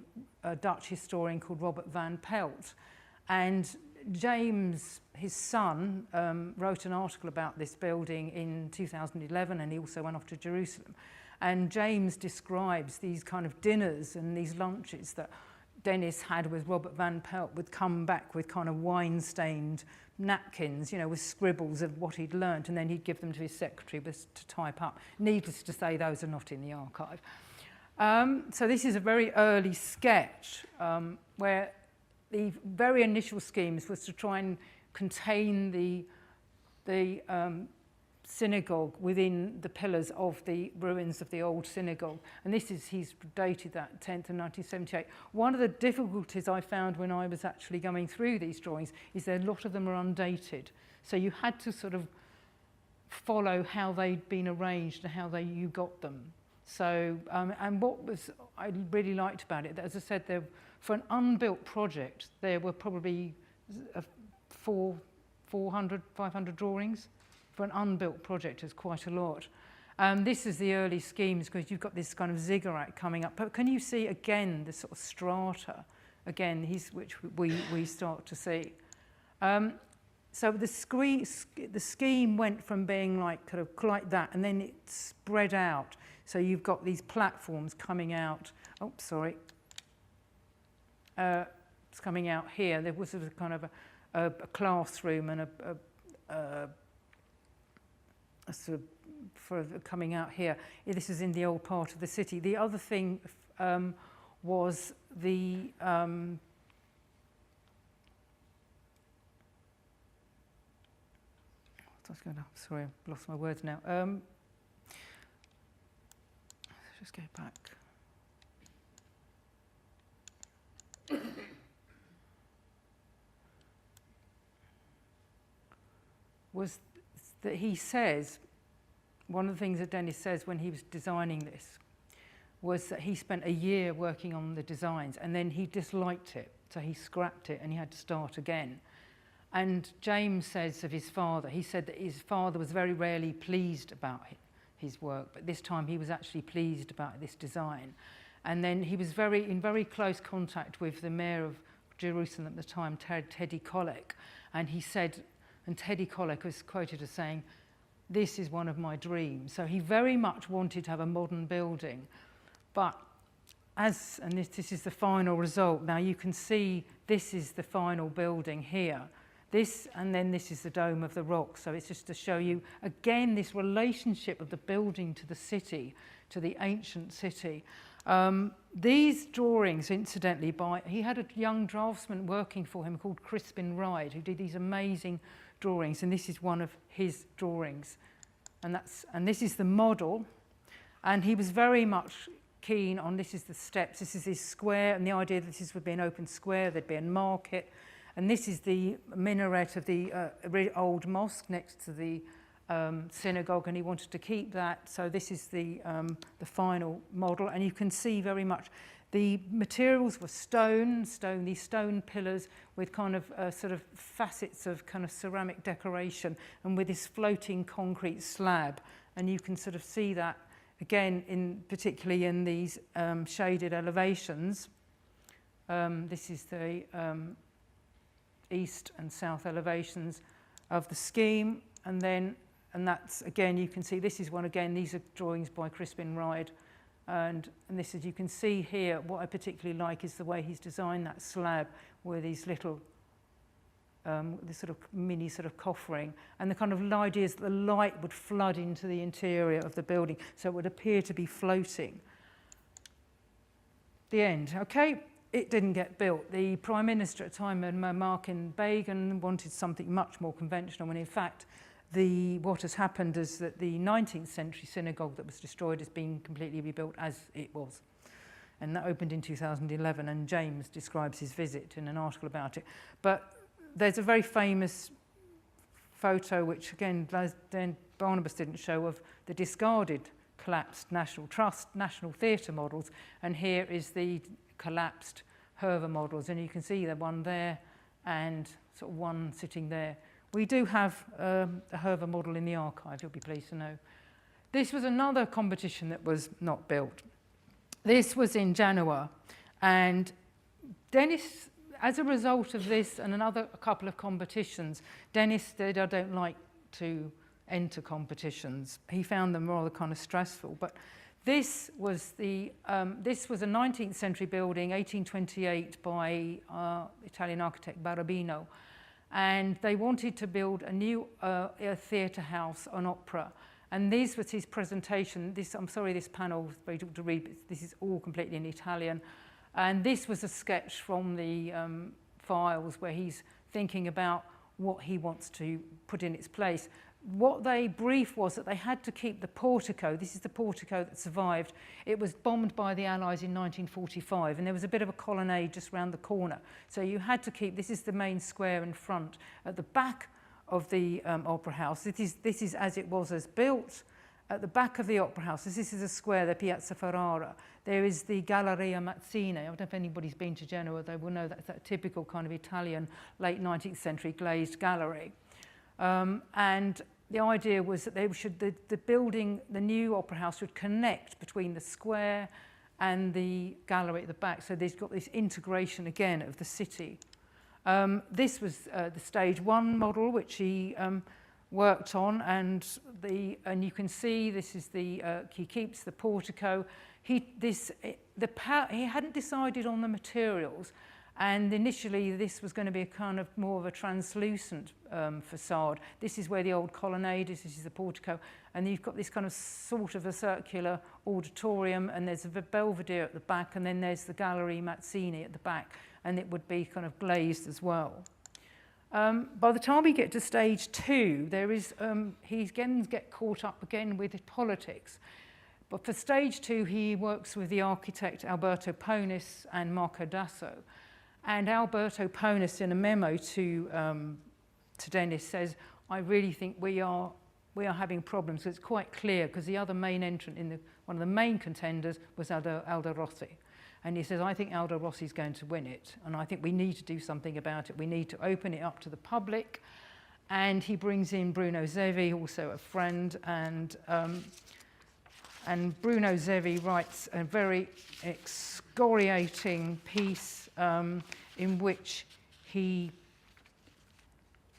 Dutch historian called Robert van Pelt. And James, his son, wrote an article about this building in 2011, and he also went off to Jerusalem. And James describes these kind of dinners and these lunches that Denys had with Robert van Pelt, would come back with kind of wine-stained napkins, you know, with scribbles of what he'd learnt, and then he'd give them to his secretary to type up. Needless to say, those are not in the archive. So this is a very early sketch where the very initial schemes was to try and contain the synagogue within the pillars of the ruins of the old synagogue. And he's dated that 10th of 1978. One of the difficulties I found when I was actually going through these drawings is that a lot of them are undated. So you had to sort of follow how they'd been arranged and how you got them. So, and what I really liked about it, as I said, for an unbuilt project, there were probably 400, 500 drawings. For an unbuilt project, is quite a lot. This is the early schemes, because you've got this kind of ziggurat coming up. But can you see, again, the sort of strata, again, which we start to see. So the scheme went from being like kind of like that, and then it spread out. So you've got these platforms coming out. Oh, sorry. It's coming out here. There was a kind of a classroom and a sort of for coming out here. This is in the old part of the city. The other thing was the sorry, I've lost my words now. Let's just go back. Was that he says, one of the things that Denys says when he was designing this was that he spent a year working on the designs and then he disliked it, so he scrapped it and he had to start again. And James says of his father, he said that his father was very rarely pleased about his work, but this time he was actually pleased about this design. And then he was in very close contact with the mayor of Jerusalem at the time, Teddy Kollek, and he said, and Teddy Kollek was quoted as saying, "This is one of my dreams." So he very much wanted to have a modern building, but and this is the final result. Now you can see this is the final building here. This, and then this is the Dome of the Rock. So it's just to show you, again, this relationship of the building to the city, to the ancient city. These drawings, incidentally, he had a young draftsman working for him called Crispin Ride, who did these amazing drawings, and this is one of his drawings. And this is the model, and he was very much keen on, this is the steps, this is his square, and the idea that this would be an open square, there'd be a market. And this is the minaret of the old mosque next to the synagogue, and he wanted to keep that. So this is the final model, and you can see very much the materials were these stone pillars with kind of sort of facets of kind of ceramic decoration, and with this floating concrete slab. And you can sort of see that again, particularly in these shaded elevations. This is the east and south elevations of the scheme, and that's again, you can see this is one again, these are drawings by Crispin Ride, and this is, you can see here, what I particularly like is the way he's designed that slab with these little this sort of mini sort of coffering, and the kind of idea is that the light would flood into the interior of the building, so it would appear to be floating. The end. Okay. It didn't get built. The Prime Minister at the time, Martin Bagan, wanted something much more conventional, and in fact, what has happened is that the 19th century synagogue that was destroyed has been completely rebuilt as it was. And that opened in 2011, and James describes his visit in an article about it. But there's a very famous photo, which again, Barnabas didn't show, of the discarded, collapsed National Trust, National Theatre models, and here is the collapsed Hurva models, and you can see the one there and sort of one sitting there. We do have a Hurva model in the archive, you'll be pleased to know. This was another competition that was not built. This was in Genoa, and Denys, as a result of this and a couple of competitions, Denys said, "I don't like to enter competitions." He found them rather kind of stressful, but this was a 19th century building, 1828, by Italian architect Barabino, and they wanted to build a new theatre house, an opera, and this was his presentation. I'm sorry, this panel is very difficult to read, but this is all completely in Italian, and this was a sketch from the files where he's thinking about what he wants to put in its place. What they briefed was that they had to keep the portico. This is the portico that survived. It was bombed by the Allies in 1945, and there was a bit of a colonnade just round the corner. So you had to keep, this is the main square in front. At the back of the Opera House, this is as it was as built. At the back of the Opera House, this is a square, the Piazza Ferrara. There is the Galleria Mazzina. I don't know if anybody's been to Genoa, they will know that's that typical kind of Italian late 19th century glazed gallery. And the idea was that the building, the new opera house, would connect between the square and the gallery at the back. So there's got this integration again of the city. This was the stage 1 model which he worked on, and you can see this is the he keeps the portico. He hadn't decided on the materials, and initially this was going to be a kind of more of a translucent facade. This is where the old colonnade is. This is the portico, and you've got this kind of sort of a circular auditorium, and there's a belvedere at the back, and then there's the Gallery Mazzini at the back, and it would be kind of glazed as well. By the time we get to stage 2, there is he again get caught up again with politics. But for stage 2, he works with the architect Alberto Ponis and Marco Dasso. And Alberto Ponis, in a memo to Denys, says, "I really think we are having problems." So it's quite clear, because the other main entrant one of the main contenders was Aldo Rossi. And he says, "I think Aldo Rossi is going to win it, and I think we need to do something about it. We need to open it up to the public." And he brings in Bruno Zevi, also a friend, and Bruno Zevi writes a very excoriating piece in which he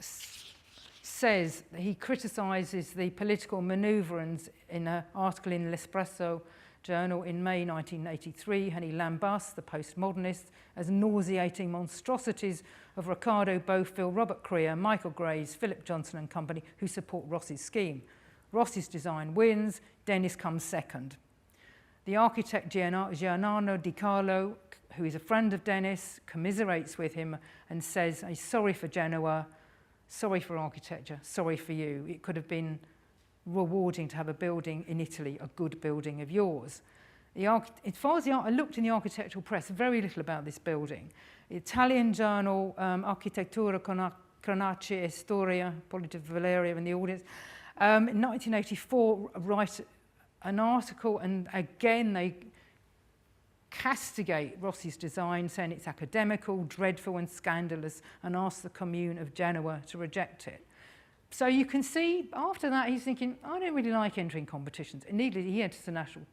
says he criticises the political manoeuvrings in an article in L'Espresso journal in May 1983, and he lambasts the postmodernists as nauseating monstrosities of Ricardo Bofill, Robert Crear, Michael Graves, Philip Johnson and company, who support Rossi's scheme. Rossi's design wins, Denys comes second. The architect Giordano Di Carlo, who is a friend of Denys, commiserates with him and says, "I'm sorry for Genoa, sorry for architecture, sorry for you. It could have been rewarding to have a building in Italy, a good building of yours." As far as I looked in the architectural press, very little about this building. Italian journal Architettura Cronache e Storia, Polito Valeria in the audience, in 1984 write an article, and again they castigate Rossi's design, saying it's academical, dreadful and scandalous, and ask the commune of Genoa to reject it. So you can see, after that, he's thinking, I don't really like entering competitions. And needlessly, he enters the National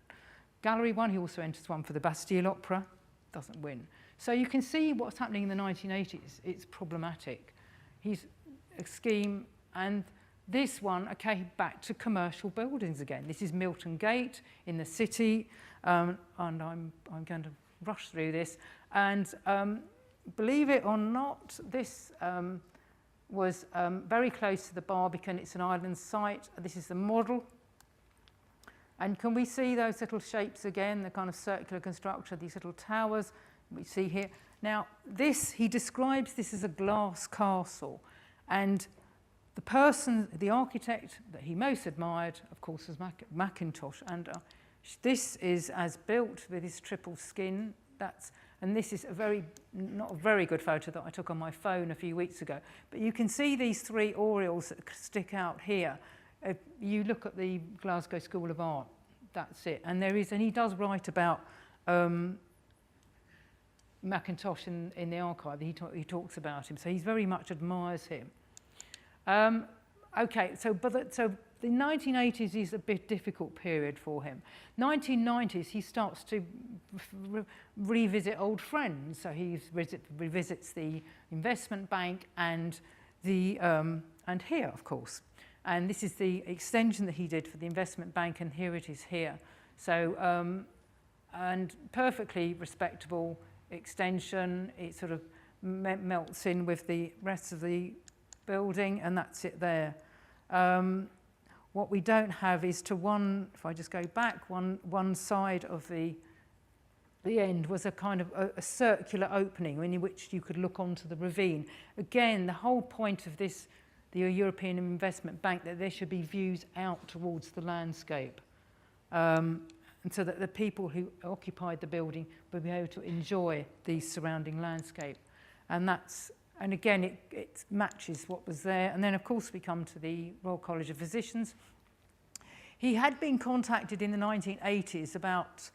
Gallery one. He also enters one for the Bastille Opera. Doesn't win. So you can see what's happening in the 1980s. It's problematic. He's a scheme, and this one, okay, back to commercial buildings again. This is Milton Gate in the city, and I'm going to rush through this. And believe it or not, this was very close to the Barbican. It's an island site. This is the model. And can we see those little shapes again, the kind of circular construction, these little towers we see here? Now, he describes this as a glass castle. And the architect that he most admired, of course, was Macintosh. And this is as built with his triple skin. And this is not a very good photo that I took on my phone a few weeks ago. But you can see these 3 Oriels that stick out here. If you look at the Glasgow School of Art, that's it. And he does write about Macintosh in the archive. He talks about him, so he very much admires him. Okay, so the 1980s is a bit difficult period for him. 1990s, he starts to revisit old friends. So he revisits the investment bank and here, of course. And this is the extension that he did for the investment bank, and here it is here. So, and perfectly respectable extension. It sort of melts in with the rest of the building, and that's it there. What we don't have is if I just go back, one side of the end was a kind of a circular opening in which you could look onto the ravine. Again, the whole point of this, the European Investment Bank, that there should be views out towards the landscape. And so that the people who occupied the building would be able to enjoy the surrounding landscape. And again, it matches what was there. And then, of course, we come to the Royal College of Physicians. He had been contacted in the 1980s about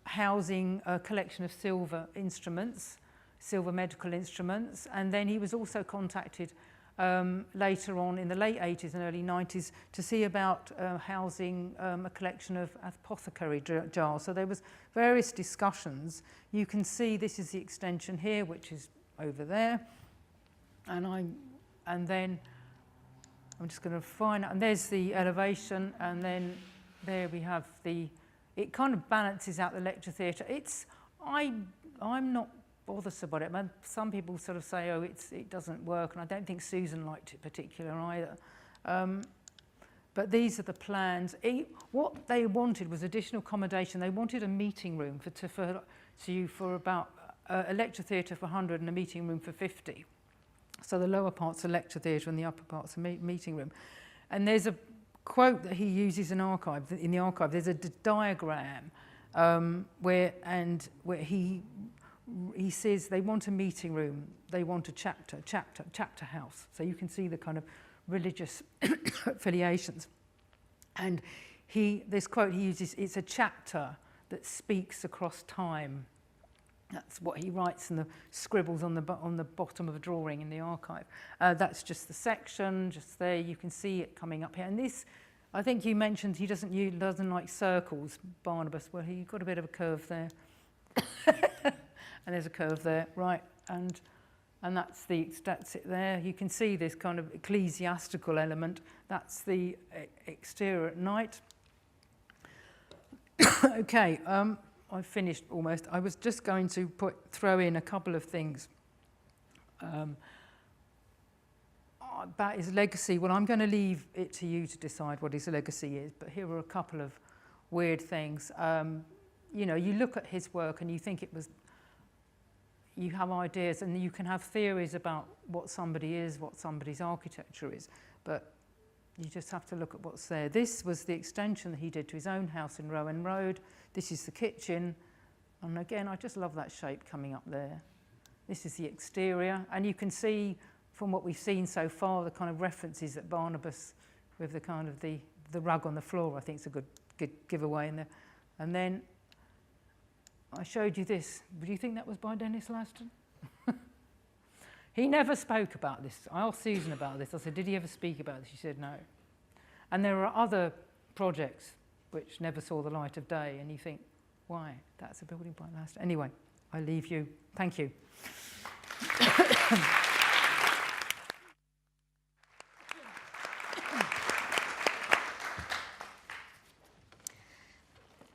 housing a collection of silver medical instruments. And then he was also contacted later on in the late 80s and early 90s to see about housing a collection of apothecary jars. So there was various discussions. You can see this is the extension here, which is over there. And then I'm just going to find, and there's the elevation, and then there we have it kind of balances out the lecture theatre. I'm not bothersome about it. Some people sort of say, oh, it doesn't work, and I don't think Susan liked it particularly either. But these are the plans. What they wanted was additional accommodation. They wanted a meeting room for about a lecture theatre for 100 and a meeting room for 50. So the lower part's a lecture theatre and the upper part's a meeting room. And there's a quote that he uses in the archive. There's a diagram where he says they want a meeting room, they want a chapter house. So you can see the kind of religious affiliations. And this quote he uses, it's a chapter that speaks across time. That's what he writes in the scribbles on the bottom of a drawing in the archive. That's just the section, just there. You can see it coming up here. And this, I think you mentioned he doesn't like circles, Barnabas. Well, he got a bit of a curve there. And there's a curve there, right? And that's it there. You can see this kind of ecclesiastical element. That's the exterior at night. Okay. I finished almost. I was just going to throw in a couple of things about his legacy. Well, I'm going to leave it to you to decide what his legacy is, but here are a couple of weird things. You know, you look at his work and you think you have ideas and you can have theories about what somebody is, what somebody's architecture is, but you just have to look at what's there. This was the extension that he did to his own house in Rowan Road. This is the kitchen. And again, I just love that shape coming up there. This is the exterior. And you can see from what we've seen so far, the kind of references that Barnabas, with the kind of the rug on the floor, I think is a good giveaway in there. And then I showed you this. Do you think that was by Denys Lasdun? He never spoke about this. I asked Susan about this. I said, did he ever speak about this? She said no. And there are other projects which never saw the light of day, and you think, why? That's a building by Lasdun. Anyway, I leave you. Thank you.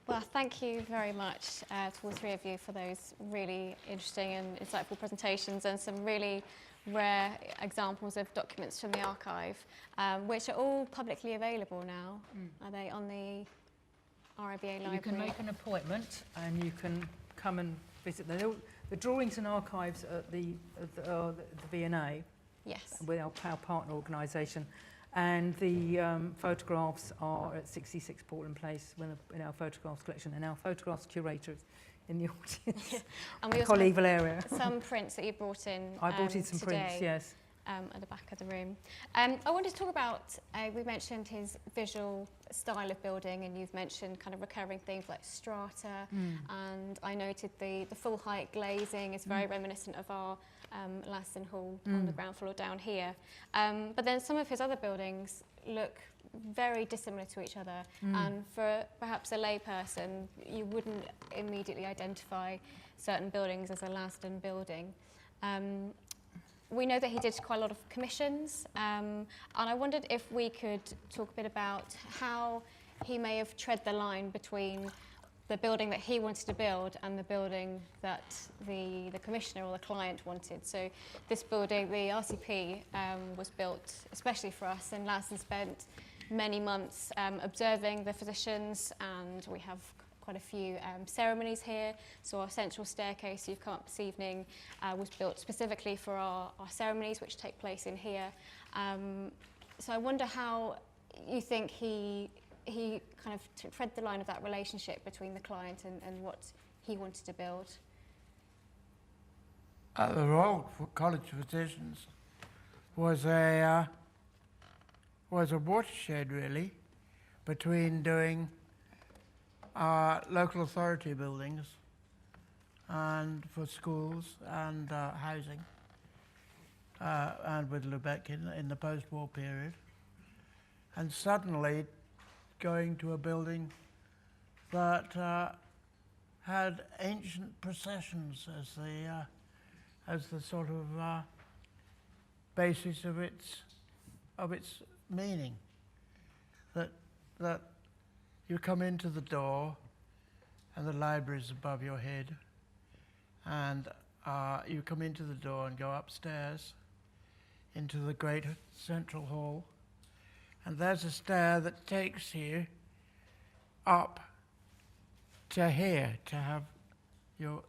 Well, thank you very much to all three of you for those really interesting and insightful presentations and some really rare examples of documents from the archive, which are all publicly available now. Are they on the RIBA Library? You can make an appointment and you can come and visit them. The drawings and archives at the V&A, yes, with our partner organisation, and the photographs are at 66 Portland Place in our photographs collection, and our photographs curator is in the audience. Yeah. And we also Colleagueval area. Some prints that you brought in. I brought in some today, prints, yes. At the back of the room. I wanted to talk about, we mentioned his visual style of building, and you've mentioned kind of recurring things like strata, and I noted the full height glazing is very reminiscent of our Lasdun Hall on the ground floor down here. But then some of his other buildings look very dissimilar to each other, and for perhaps a layperson, you wouldn't immediately identify certain buildings as a Lasdun building. We know that he did quite a lot of commissions, and I wondered if we could talk a bit about how he may have tread the line between the building that he wanted to build and the building that the commissioner or the client wanted. So this building, the RCP, was built especially for us, and Lasdun spent many months observing the physicians, and we have quite a few ceremonies here. So our central staircase you've come up this evening was built specifically for our ceremonies, which take place in here. So I wonder how you think he kind of tread the line of that relationship between the client and what he wanted to build. The Royal College of Physicians was a watershed, really, between doing local authority buildings and for schools and housing, and with Lubeck in the post-war period, and suddenly going to a building that had ancient processions as the sort of basis of its meaning. That you come into the door, and the library is above your head, and you come into the door and go upstairs into the great central hall, and there's a stair that takes you up to here to have your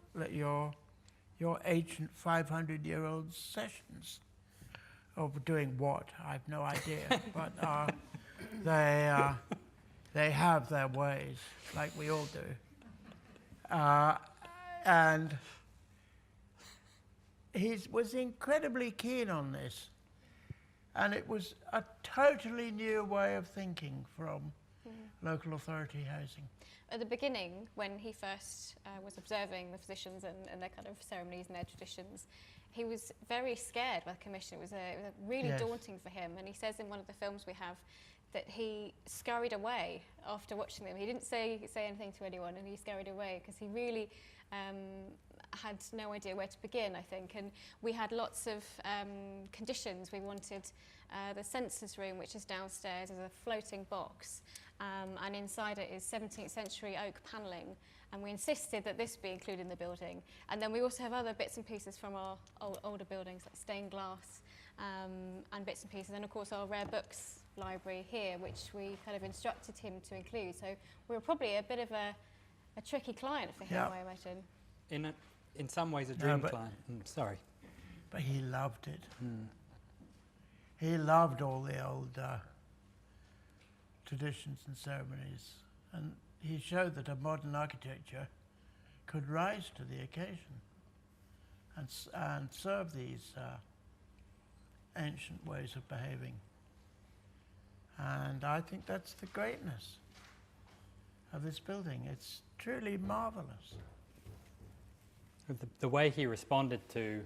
ancient 500-year-old sessions of doing what? I've no idea, but they have their ways, like we all do. And he was incredibly keen on this, and it was a totally new way of thinking from local authority housing. At the beginning, when he first was observing the physicians and their kind of ceremonies and their traditions, he was very scared by the commission. It was really daunting for him, and he says in one of the films we have that he scurried away after watching them. He didn't say anything to anyone, and he scurried away because he really had no idea where to begin, I think. And we had lots of conditions. We wanted the census room, which is downstairs, as a floating box, and inside it is 17th century oak panelling, and we insisted that this be included in the building. And then we also have other bits and pieces from our older buildings, like stained glass and bits and pieces, and of course our rare books library here, which we kind of instructed him to include. So we were probably a bit of a tricky client for him, I imagine. In some ways a dream client. Sorry. But he loved it. He loved all the old traditions and ceremonies, and he showed that a modern architecture could rise to the occasion and serve these ancient ways of behaving. And I think that's the greatness of this building. It's truly marvelous. The way he responded to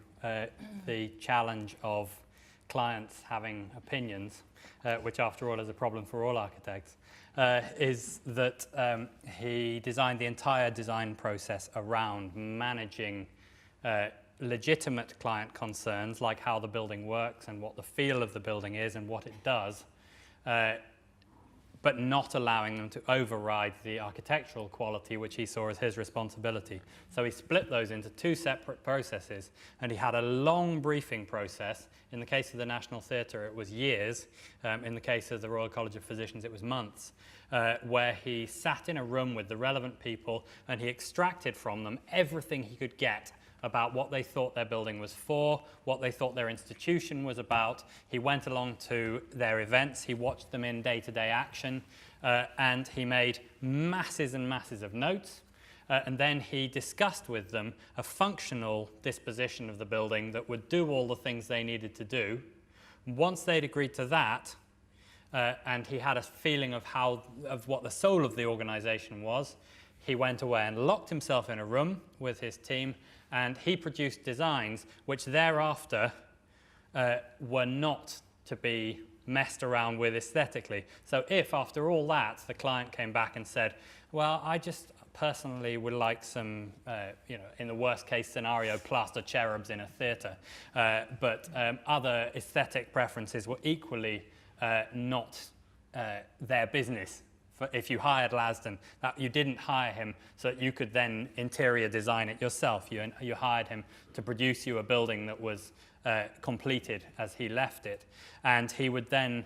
the challenge of clients having opinions, which after all is a problem for all architects, is that he designed the entire design process around managing legitimate client concerns, like how the building works and what the feel of the building is and what it does, but not allowing them to override the architectural quality, which he saw as his responsibility. So he split those into two separate processes, and he had a long briefing process. In the case of the National Theatre, it was years. In the case of the Royal College of Physicians, it was months, where he sat in a room with the relevant people, and he extracted from them everything he could get about what they thought their building was for, what they thought their institution was about. He went along to their events, he watched them in day-to-day action, and he made masses and masses of notes. And then he discussed with them a functional disposition of the building that would do all the things they needed to do. Once they'd agreed to that, and he had a feeling of what the soul of the organization was, he went away and locked himself in a room with his team, and he produced designs which thereafter were not to be messed around with aesthetically. So if, after all that, the client came back and said, well, I just personally would like some, in the worst case scenario, plaster cherubs in a theatre, but other aesthetic preferences were equally not their business. If you hired Lasdun, that you didn't hire him so that you could then interior design it yourself. You hired him to produce you a building that was completed as he left it. And he would then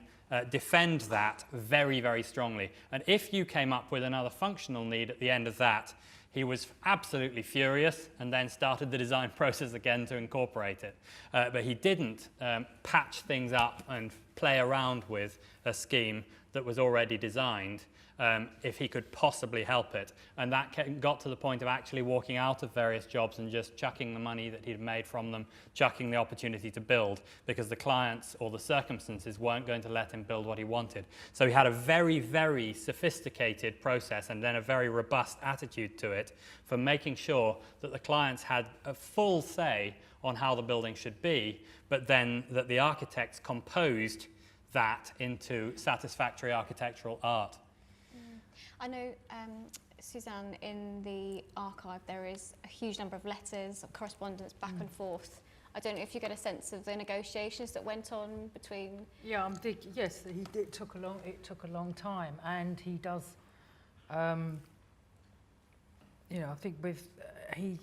defend that very, very strongly. And if you came up with another functional need at the end of that, he was absolutely furious and then started the design process again to incorporate it. But he didn't patch things up and play around with a scheme that was already designed if he could possibly help it. And that got to the point of actually walking out of various jobs and just chucking the money that he'd made from them, chucking the opportunity to build, because the clients or the circumstances weren't going to let him build what he wanted. So he had a very, very sophisticated process and then a very robust attitude to it for making sure that the clients had a full say on how the building should be, but then that the architects composed that into satisfactory architectural art. I know, Suzanne, in the archive there is a huge number of letters, of correspondence back and forth I don't know if you get a sense of the negotiations that went on between. Yeah, yes, it took a long time, and he does. You know, I think with he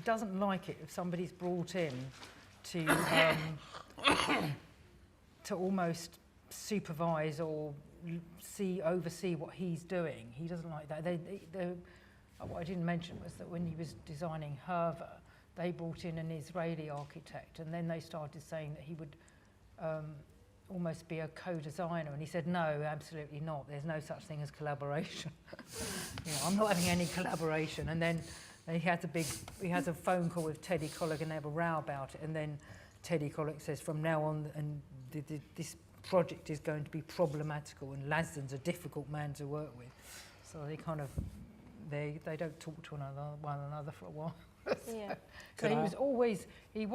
doesn't like it if somebody's brought in to to almost supervise or oversee what he's doing. He doesn't like that. What I didn't mention was that when he was designing Hurva, they brought in an Israeli architect, and then they started saying that he would almost be a co-designer, and he said, no, absolutely not. There's no such thing as collaboration. You know, I'm not having any collaboration. And then he has a phone call with Teddy Kollek, and they have a row about it. And then Teddy Kollek says, from now on, and this project is going to be problematical, and Lasdun's a difficult man to work with. So they kind of they don't talk to one another for a while. Yeah. So there's always in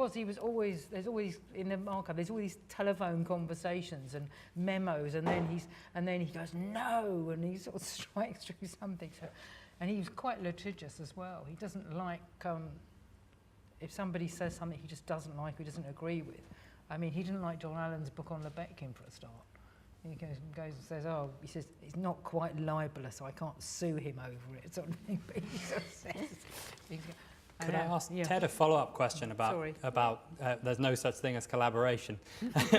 the archive there's all these telephone conversations and memos, and then he goes no, and he sort of strikes through something. So, and he was quite litigious as well. He doesn't like if somebody says something he just doesn't like, or doesn't agree with. I mean, he didn't like John Allen's book on Lebetkin for a start. He goes and says, oh, he says, it's not quite libelous, so I can't sue him over it, sort of thing. But he sort of says, Could I ask Ted a follow-up question about there's no such thing as collaboration,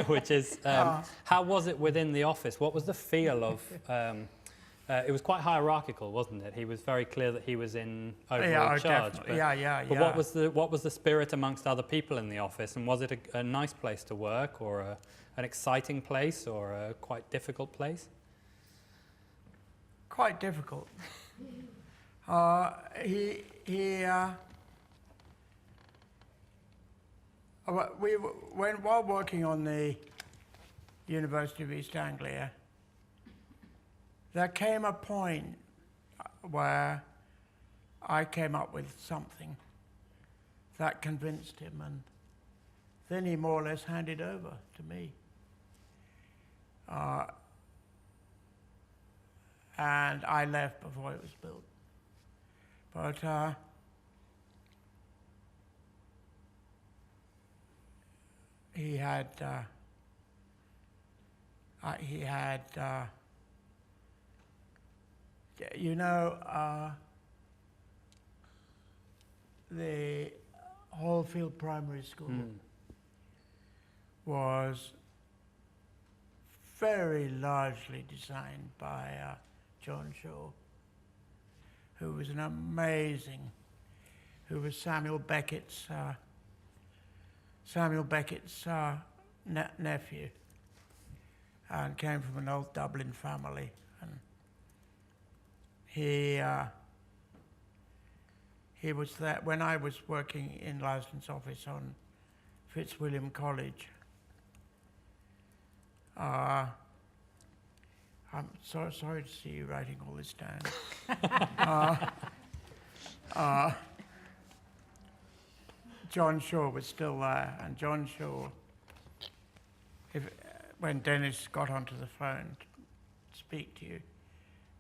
which is, how was it within the office? What was the feel of, it was quite hierarchical, wasn't it? He was very clear that he was in overall charge. But what was the spirit amongst other people in the office? And was it a nice place to work, or an exciting place, or a quite difficult place? Quite difficult. While working on the University of East Anglia, there came a point where I came up with something that convinced him, and then he more or less handed over to me. And I left before it was built. But he had you know, the Hallfield Primary School was very largely designed by John Shaw, who was Samuel Beckett's nephew, and came from an old Dublin family. And he was there when I was working in Lasdun's office on Fitzwilliam College. I'm sorry to see you writing all this down. John Shaw was still there, and John Shaw, when Denys got onto the phone to speak to you,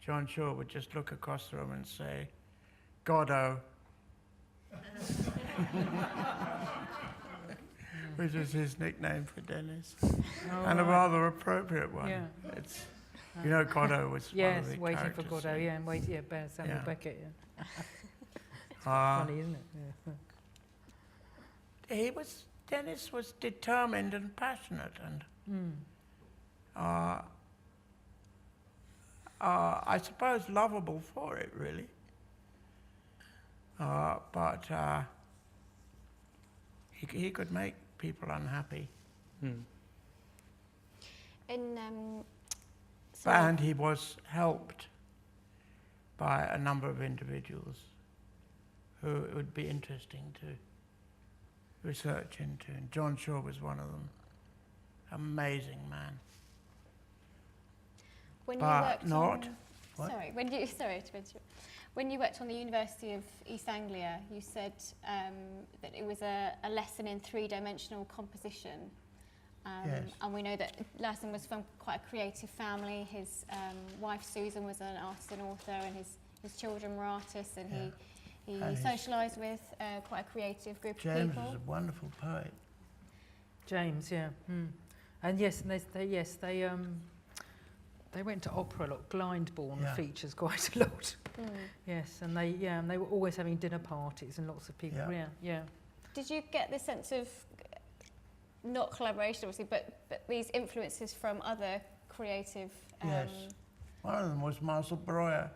John Shaw would just look across the room and say, "Goddo," which is his nickname for Denys, and a rather appropriate one. Yeah. It's, you know, Goddo was one of the Waiting characters. for Goddo, yeah, and Samuel Beckett, yeah. Funny, isn't it? Yeah. Denys was determined and passionate, and I suppose lovable for it, really. But he could make people unhappy. And he was helped by a number of individuals who it would be interesting to research into, and John Shaw was one of them. Amazing man. When you worked on the University of East Anglia, you said that it was a lesson in three-dimensional composition. Yes. And we know that Lasdun was from quite a creative family. His wife Susan was an artist and author, and his children were artists, and He And socialised with quite a creative group of James people. was a wonderful poet. James, yeah. And yes, and they went to opera a lot. Glyndebourne Yeah. features quite a lot. Yes, and they were always having dinner parties and lots of people. Yeah. Yeah. Did you get this sense of, not collaboration obviously, but these influences from other creative... Yes. One of them was Marcel Breuer.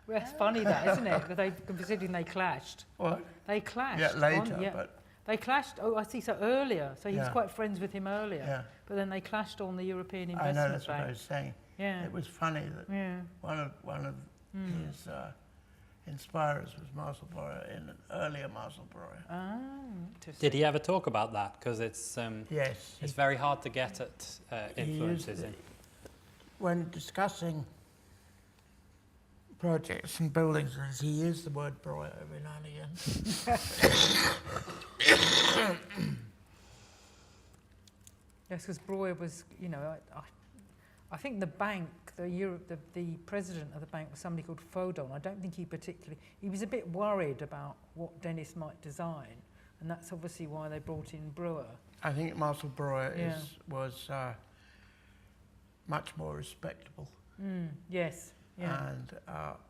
Well, it's funny that, isn't it? But considering they clashed. What? They clashed. Yeah, later, but... They clashed, oh, I see, so earlier. So he was Yeah. quite friends with him earlier. Yeah. But then they clashed on the European I Investment know, that's Bank. what I was saying. Yeah. It was funny that Yeah. one of his inspirers was Marcel Breuer, in an earlier Marcel Breuer. Ah, interesting. Did he ever talk about that? Because it's Yes. it's very hard to get at influences in. When discussing projects and buildings, he used the word Breuer every now and again. Yes, because Breuer was, you know, I think the bank, the president of the bank was somebody called Faudon. I don't think he was a bit worried about what Denys might design, and that's obviously why they brought in Breuer. I think Marcel Breuer Yeah. was much more respectable Yes, yeah. and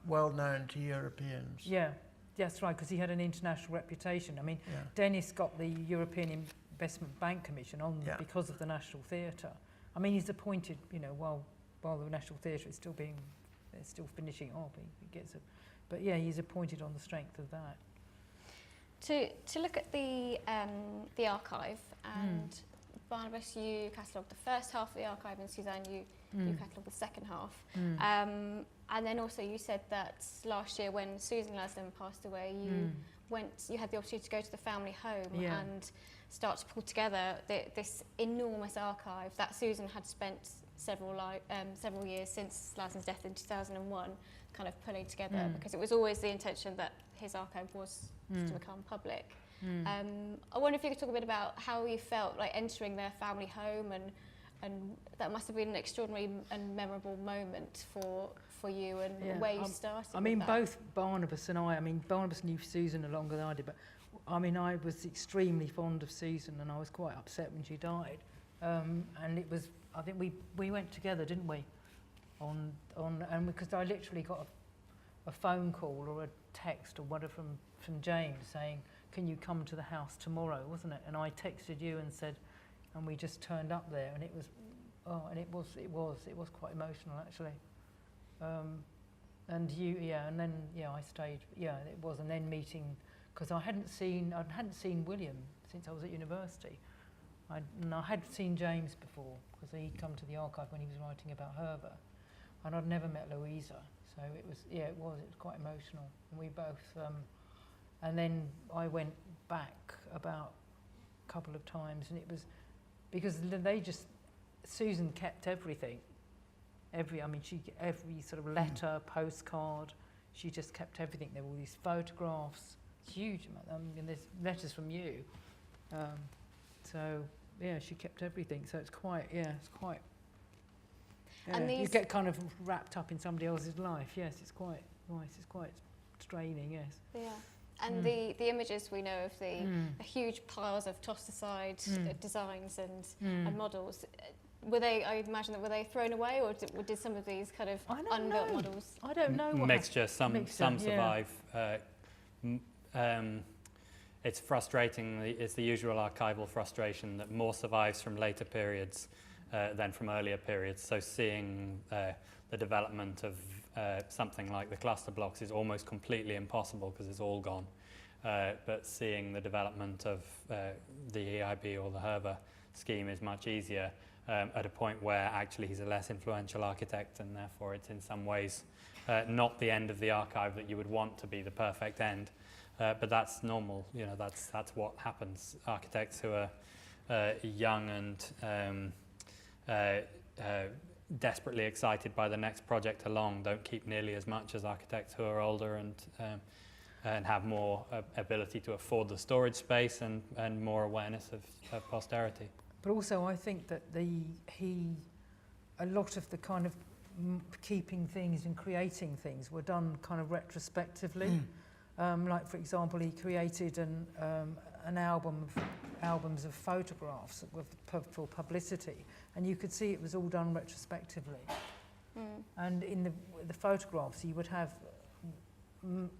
well known to Europeans. Yeah, that's right, because he had an international reputation. I mean, Yeah. Denys got the European Investment Bank Commission on Yeah. because of the National Theatre. I mean, he's appointed, you know, while the National Theatre is still finishing off. He gets but yeah, he's appointed on the strength of that. To look at the archive, and Barnabas, you catalogued the first half of the archive, and Suzanne, you catalogued the second half. And then also you said that last year when Suzanne Lasdun passed away, you had the opportunity to go to the family home and start to pull together this enormous archive that Susan had spent several years since Lasdun's death in 2001 kind of pulling together, because it was always the intention that his archive was to become public. I wonder if you could talk a bit about how you felt like entering their family home, and that must have been an extraordinary and memorable moment for you, and where you started. I mean, with that. both Barnabas and I mean, Barnabas knew Susan longer than I did, but I mean, I was extremely fond of Susan, and I was quite upset when she died. And it was, I think we went together, didn't we? And because I literally got a phone call or a text or whatever from James saying, "Can you come to the house tomorrow?" wasn't it? And I texted you and said, and we just turned up there, and it was quite emotional actually. And I stayed. Yeah, it was, and then meeting, because I hadn't seen William since I was at university. I had seen James before because he'd come to the archive when he was writing about Hurva, and I'd never met Louisa, so it was quite emotional. And we both, and then I went back about a couple of times, and it was because Susan kept everything. Every sort of letter, postcard, she just kept everything. There were all these photographs, huge amount. And there's letters from you. So yeah, she kept everything. So it's quite. And you get kind of wrapped up in somebody else's life. Yes, it's quite nice. It's quite straining. Yes. Yeah. And the images we know of the huge piles of tossed aside designs and models. Were they? I imagine that were they thrown away, or did some of these kind of unbuilt models? I don't know. Mixture. Some survive. It's frustrating. It's the usual archival frustration that more survives from later periods than from earlier periods. So seeing the development of something like the cluster blocks is almost completely impossible because it's all gone. But seeing the development of the EIB or the Hurva scheme is much easier. At a point where actually he's a less influential architect, and therefore it's in some ways not the end of the archive that you would want to be the perfect end. But that's normal, you know, that's what happens. Architects who are young and desperately excited by the next project along don't keep nearly as much as architects who are older and have more ability to afford the storage space and more awareness of posterity. But also, I think that a lot of the kind of keeping things and creating things were done kind of retrospectively. Like, for example, he created an albums of photographs for publicity, and you could see it was all done retrospectively. And in the photographs, he would have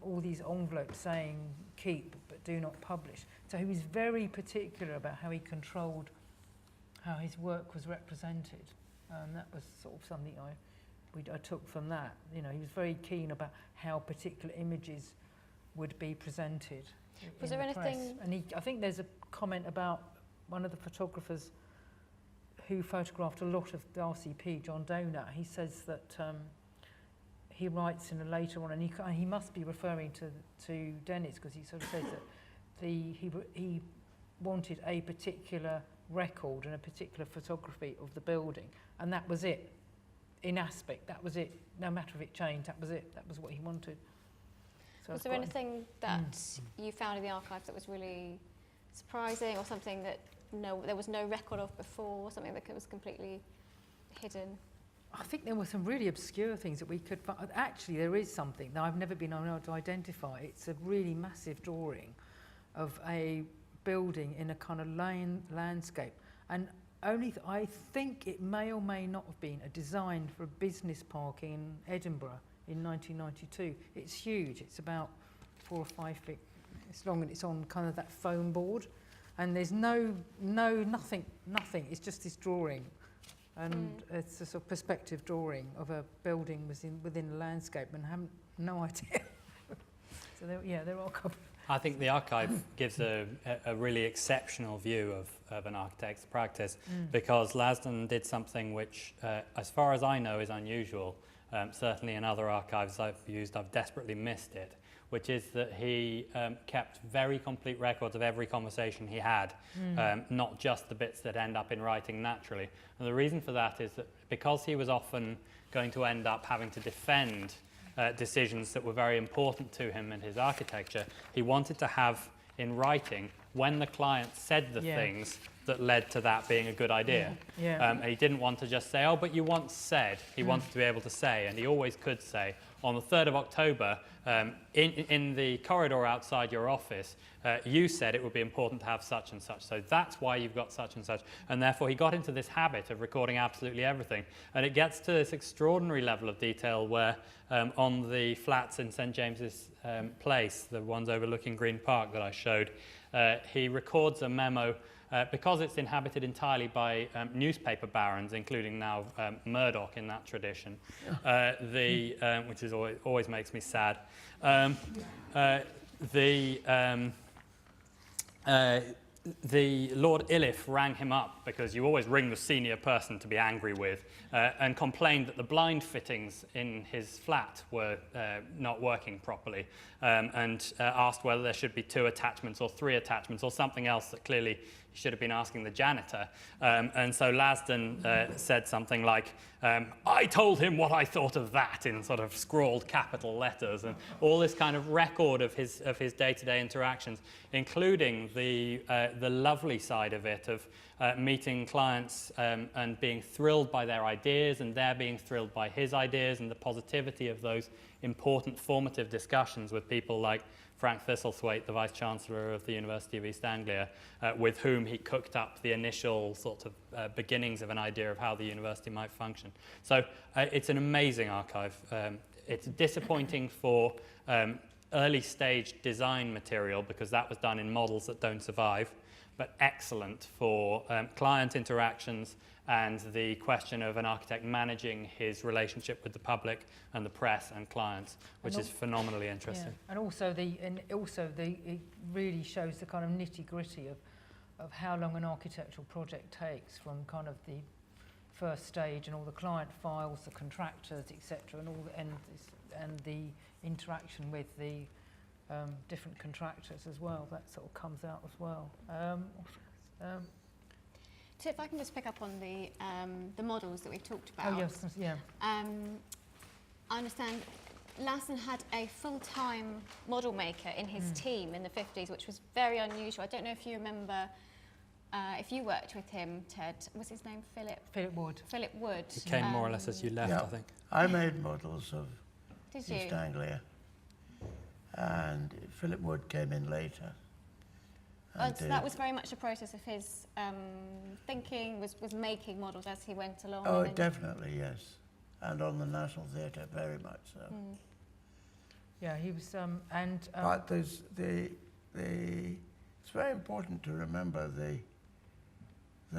all these envelopes saying keep but do not publish. So he was very particular about how he controlled how his work was represented. That was sort of something I took from that. You know, he was very keen about how particular images would be presented. Was there anything? And I think there's a comment about one of the photographers who photographed a lot of the RCP, John Donat. He says that he writes in a later on, and he must be referring to Denys, because he sort of says that he wanted a particular record and a particular photography of the building, and that was it. In aspect, that was it. No matter if it changed, that was it. That was what he wanted. So was there anything that you found in the archive that was really surprising, or something that there was no record of before, or something that was completely hidden? I think there were some really obscure things that we could find. Actually, there is something that I've never been able to identify. It's a really massive drawing of a building in a kind of landscape, and I think it may or may not have been a design for a business park in Edinburgh in 1992. It's huge. It's about 4 or 5 feet. It's long, and it's on kind of that foam board, and there's nothing. It's just this drawing, and it's a sort of perspective drawing of a building within a landscape, and I have no idea. So there are a couple. I think the archive gives a really exceptional view of an architect's practice, because Lasdun did something which, as far as I know, is unusual. Certainly in other archives I've used, I've desperately missed it, which is that he kept very complete records of every conversation he had, not just the bits that end up in writing naturally. And the reason for that is that because he was often going to end up having to defend decisions that were very important to him in his architecture, he wanted to have in writing when the client said the things that led to that being a good idea. And he didn't want to just say, oh, but you once said. He wanted to be able to say, and he always could say, on the 3rd of October, in the corridor outside your office, you said it would be important to have such and such. So that's why you've got such and such. And therefore, he got into this habit of recording absolutely everything. And it gets to this extraordinary level of detail where on the flats in St. James's Place, the ones overlooking Green Park that I showed, he records a memo because it's inhabited entirely by newspaper barons, including now Murdoch in that tradition, which is always makes me sad. The Lord Iliffe rang him up, because you always ring the senior person to be angry with, and complained that the blind fittings in his flat were not working properly, and asked whether there should be 2 attachments or 3 attachments or something else that clearly he should have been asking the janitor. And so Lasdun said something like, I told him what I thought of that, in sort of scrawled capital letters, and all this kind of record of his day-to-day interactions, including the lovely side of it of meeting clients and being thrilled by their ideas, and they're being thrilled by his ideas, and the positivity of those important formative discussions with people like Frank Thistlethwaite, the Vice-Chancellor of the University of East Anglia, with whom he cooked up the initial sort of beginnings of an idea of how the university might function. So it's an amazing archive. It's disappointing for early stage design material, because that was done in models that don't survive, but excellent for client interactions and the question of an architect managing his relationship with the public and the press and clients, which is phenomenally interesting. Yeah. And also it really shows the kind of nitty-gritty of how long an architectural project takes, from kind of the first stage and all the client files, the contractors, etc., and the interaction with the different contractors as well. That sort of comes out as well. So if I can just pick up on the models that we've talked about. Oh yes, yeah. I understand Lasdun had a full-time model maker in his team in the 50s, which was very unusual. I don't know if you remember, if you worked with him, Ted. What's his name? Philip Wood. Philip Wood. It came more or less as you left, I think. I made models of Did East you? Anglia. and Philip Wood came in later. And So that was very much a process of his thinking, was making models as he went along. Oh, definitely, yes. And on the National Theatre, very much so. Mm. Yeah, he was, But there's it's very important to remember the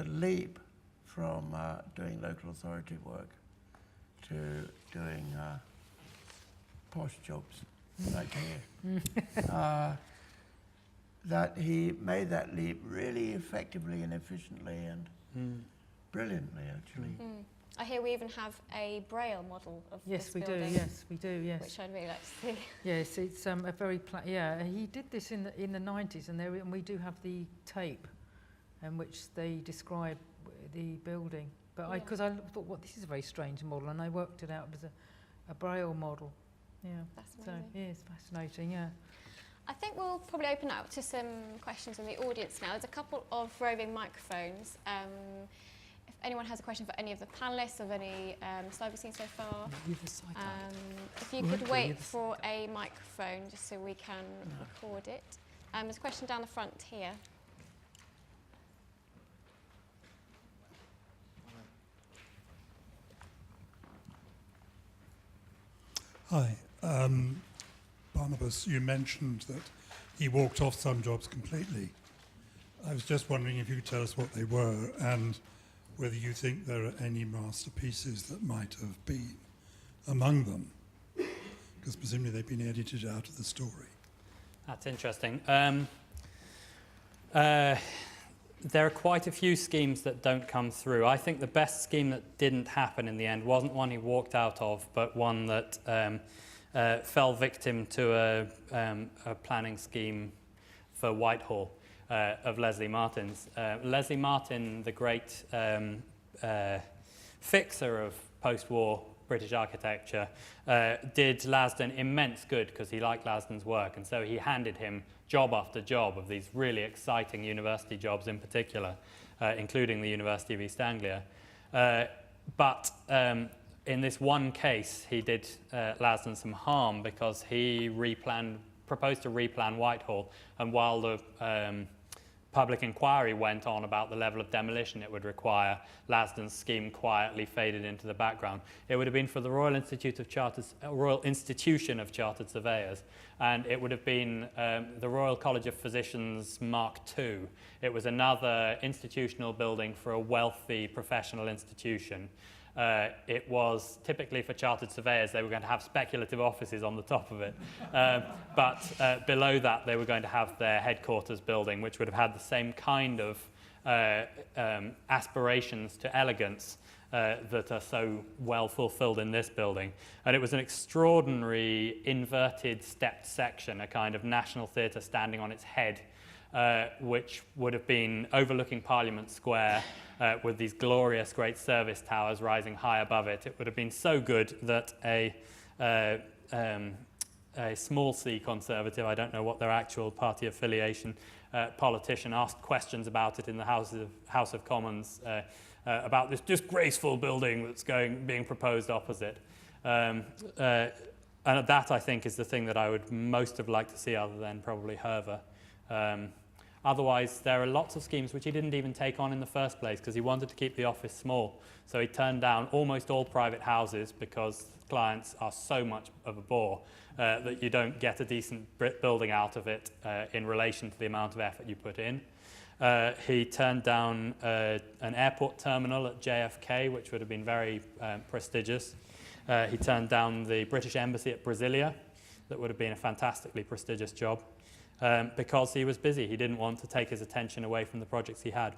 leap from doing local authority work to doing posh jobs like here. That he made that leap really effectively and efficiently and brilliantly, actually. Mm. I hear we even have a Braille model of yes, this we building. do, yes. Which I'd really like to see. Yes, it's a very, he did this in the 90s, and we do have the tape in which they describe the building. But because I thought, well, this is a very strange model, and I worked it out as a Braille model. Yeah, That's amazing. So, yeah, it's fascinating, yeah. I think we'll probably open up to some questions from the audience now. There's a couple of roving microphones. If anyone has a question for any of the panellists of any slides we've seen so far, if you could wait for a microphone just so we can record it. There's a question down the front here. Hi. Barnabas, you mentioned that he walked off some jobs completely. I was just wondering if you could tell us what they were and whether you think there are any masterpieces that might have been among them, because presumably they've been edited out of the story. That's interesting. There are quite a few schemes that don't come through. I think the best scheme that didn't happen in the end wasn't one he walked out of, but one that fell victim to a planning scheme for Whitehall of Leslie Martin's. Leslie Martin, the great fixer of post-war British architecture, did Lasdun immense good because he liked Lasdun's work, and so he handed him job after job of these really exciting university jobs in particular, including the University of East Anglia. But in this one case, he did Lasdun some harm because he proposed to replan Whitehall, and while the public inquiry went on about the level of demolition it would require, Lasdun's scheme quietly faded into the background. It would have been for the Royal Institution of Chartered Surveyors, and it would have been the Royal College of Physicians Mark II. It was another institutional building for a wealthy professional institution. It was typically for chartered surveyors. They were going to have speculative offices on the top of it. But below that, they were going to have their headquarters building, which would have had the same kind of aspirations to elegance that are so well fulfilled in this building. And it was an extraordinary inverted stepped section, a kind of National Theatre standing on its head, which would have been overlooking Parliament Square with these glorious great service towers rising high above it. It would have been so good that a small c Conservative, I don't know what their actual party affiliation, politician asked questions about it in the House of Commons about this disgraceful building that's being proposed opposite. And that, I think, is the thing that I would most have liked to see, other than probably Hurva. Otherwise, there are lots of schemes which he didn't even take on in the first place because he wanted to keep the office small. So he turned down almost all private houses because clients are so much of a bore that you don't get a decent building out of it in relation to the amount of effort you put in. He turned down an airport terminal at JFK, which would have been very prestigious. He turned down the British Embassy at Brasilia. That would have been a fantastically prestigious job. Because he was busy. He didn't want to take his attention away from the projects he had.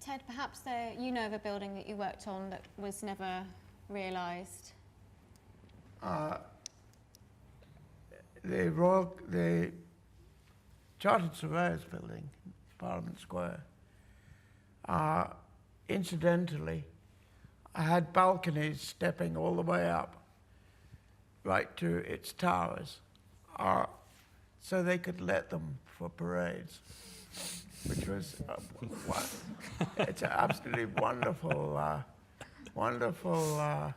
Ted, perhaps you know of a building that you worked on that was never realised? The Chartered Surveyors Building, Parliament Square, incidentally, I had balconies stepping all the way up right to its towers. So they could let them for parades, which was it's an absolutely wonderful, wonderful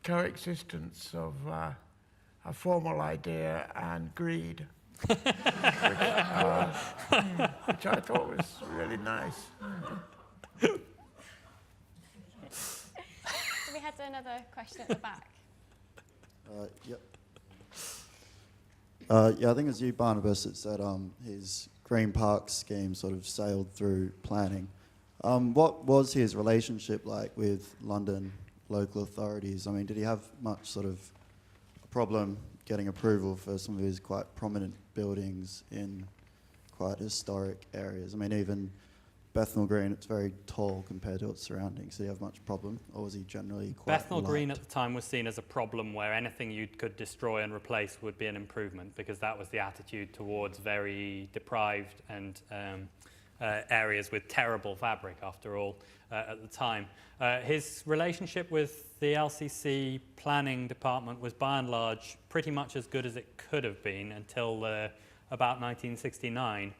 coexistence of a formal idea and greed, which I thought was really nice. So we had another question at the back. Yep. Yeah, I think it was you, Barnabas, that said his Green Park scheme sort of sailed through planning. What was his relationship like with London local authorities? I mean, did he have much sort of problem getting approval for some of his quite prominent buildings in quite historic areas? I mean, even Bethnal Green, it's very tall compared to its surroundings. Did he have much problem, or was he generally quite Bethnal light? Green at the time was seen as a problem where anything you could destroy and replace would be an improvement, because that was the attitude towards very deprived and areas with terrible fabric, after all, at the time. His relationship with the LCC planning department was by and large pretty much as good as it could have been until about 1969.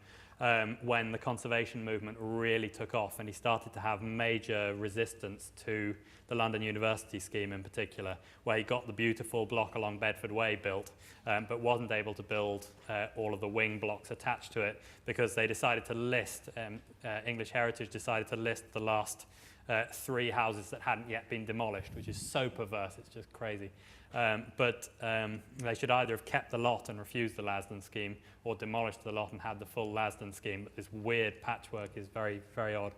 When the conservation movement really took off and he started to have major resistance to the London University scheme in particular, where he got the beautiful block along Bedford Way built, but wasn't able to build all of the wing blocks attached to it because they decided to list, English Heritage decided to list the last 3 houses that hadn't yet been demolished, which is so perverse, it's just crazy. But they should either have kept the lot and refused the Lasdun scheme, or demolished the lot and had the full Lasdun scheme. But this weird patchwork is very, very odd.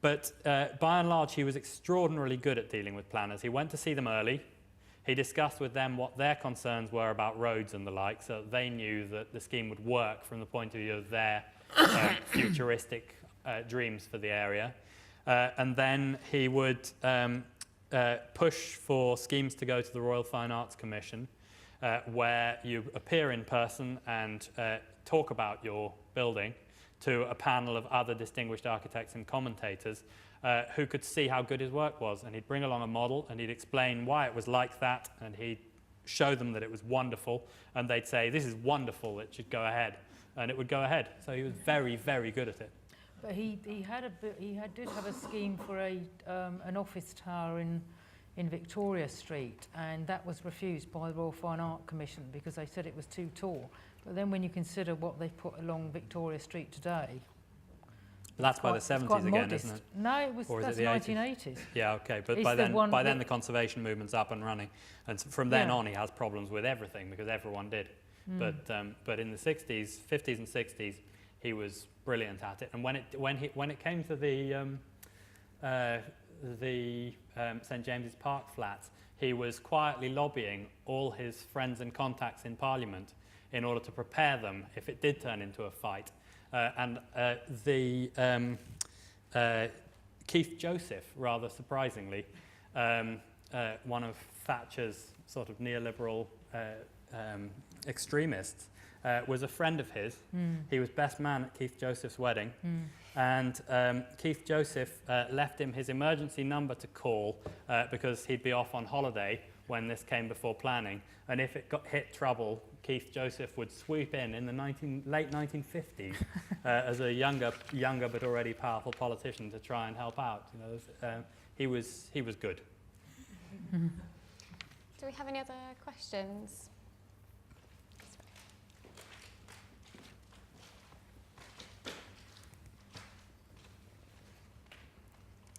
But by and large, he was extraordinarily good at dealing with planners. He went to see them early. He discussed with them what their concerns were about roads and the like, so that they knew that the scheme would work from the point of view of their futuristic dreams for the area. And then he would push for schemes to go to the Royal Fine Arts Commission, where you appear in person and talk about your building to a panel of other distinguished architects and commentators who could see how good his work was. And he'd bring along a model and he'd explain why it was like that, and he'd show them that it was wonderful, and they'd say, this is wonderful, it should go ahead. And it would go ahead. So he was very, very good at it. But he did have a scheme for an office tower in Victoria Street, and that was refused by the Royal Fine Art Commission because they said it was too tall. But then when you consider what they put along Victoria Street today, but that's by the 70s again, modest. isn't it? No, that's the 1980s. Yeah, okay, but It's by then the conservation movement's up and running, and from then on he has problems with everything because everyone did. But in the 60s, 50s and 60s, he was brilliant at it. And when it came to the St James's Park flats, he was quietly lobbying all his friends and contacts in Parliament in order to prepare them if it did turn into a fight. Keith Joseph, rather surprisingly, one of Thatcher's sort of neoliberal extremists, was a friend of his. He was best man at Keith Joseph's wedding. And Keith Joseph left him his emergency number to call because he'd be off on holiday when this came before planning. And if it hit trouble, Keith Joseph would swoop in the late 1950s as a younger but already powerful politician to try and help out. You know, he was good. Do we have any other questions?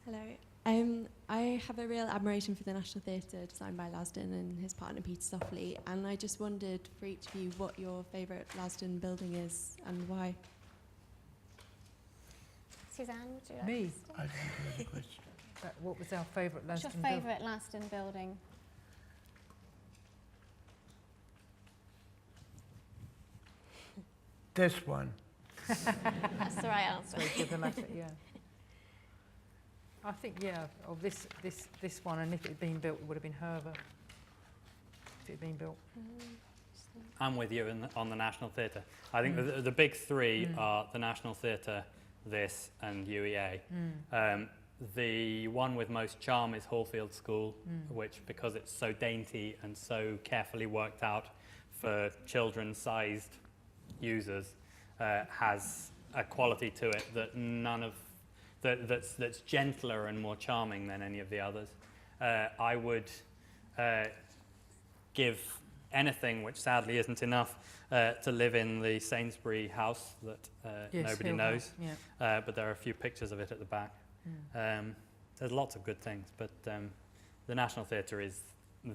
Hello. I have a real admiration for the National Theatre designed by Lasdun and his partner Peter Softly, and I just wondered for each of you what your favourite Lasdun building is and why. Suzanne, would you like Me? to start? I don't hear the question. What was our favourite Lasdun What's your building? favourite Lasdun building? This one. That's the right answer. Very diplomatic, yeah. I think, yeah, of this one, and if it had been built, it would have been Hurva. If it had been built. I'm with you on the National Theatre. I think the big three are the National Theatre, this, and UEA. The one with most charm is Hallfield School, which, because it's so dainty and so carefully worked out for children-sized users, has a quality to it that that's gentler and more charming than any of the others. I would give anything, which sadly isn't enough, to live in the Sainsbury house that Yes, nobody Hill knows. House, yeah. But there are a few pictures of it at the back. There's lots of good things, but the National Theatre is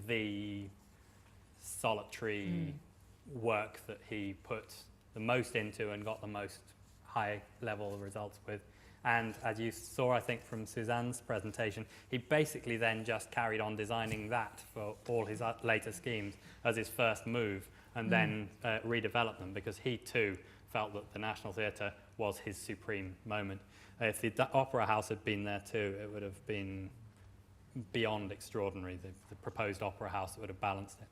the solitary work that he put the most into and got the most high-level results with. And as you saw, I think, from Suzanne's presentation, he basically then just carried on designing that for all his later schemes as his first move, and then redeveloped them, because he too felt that the National Theatre was his supreme moment. If the Opera House had been there too, it would have been beyond extraordinary, the proposed Opera House that would have balanced it.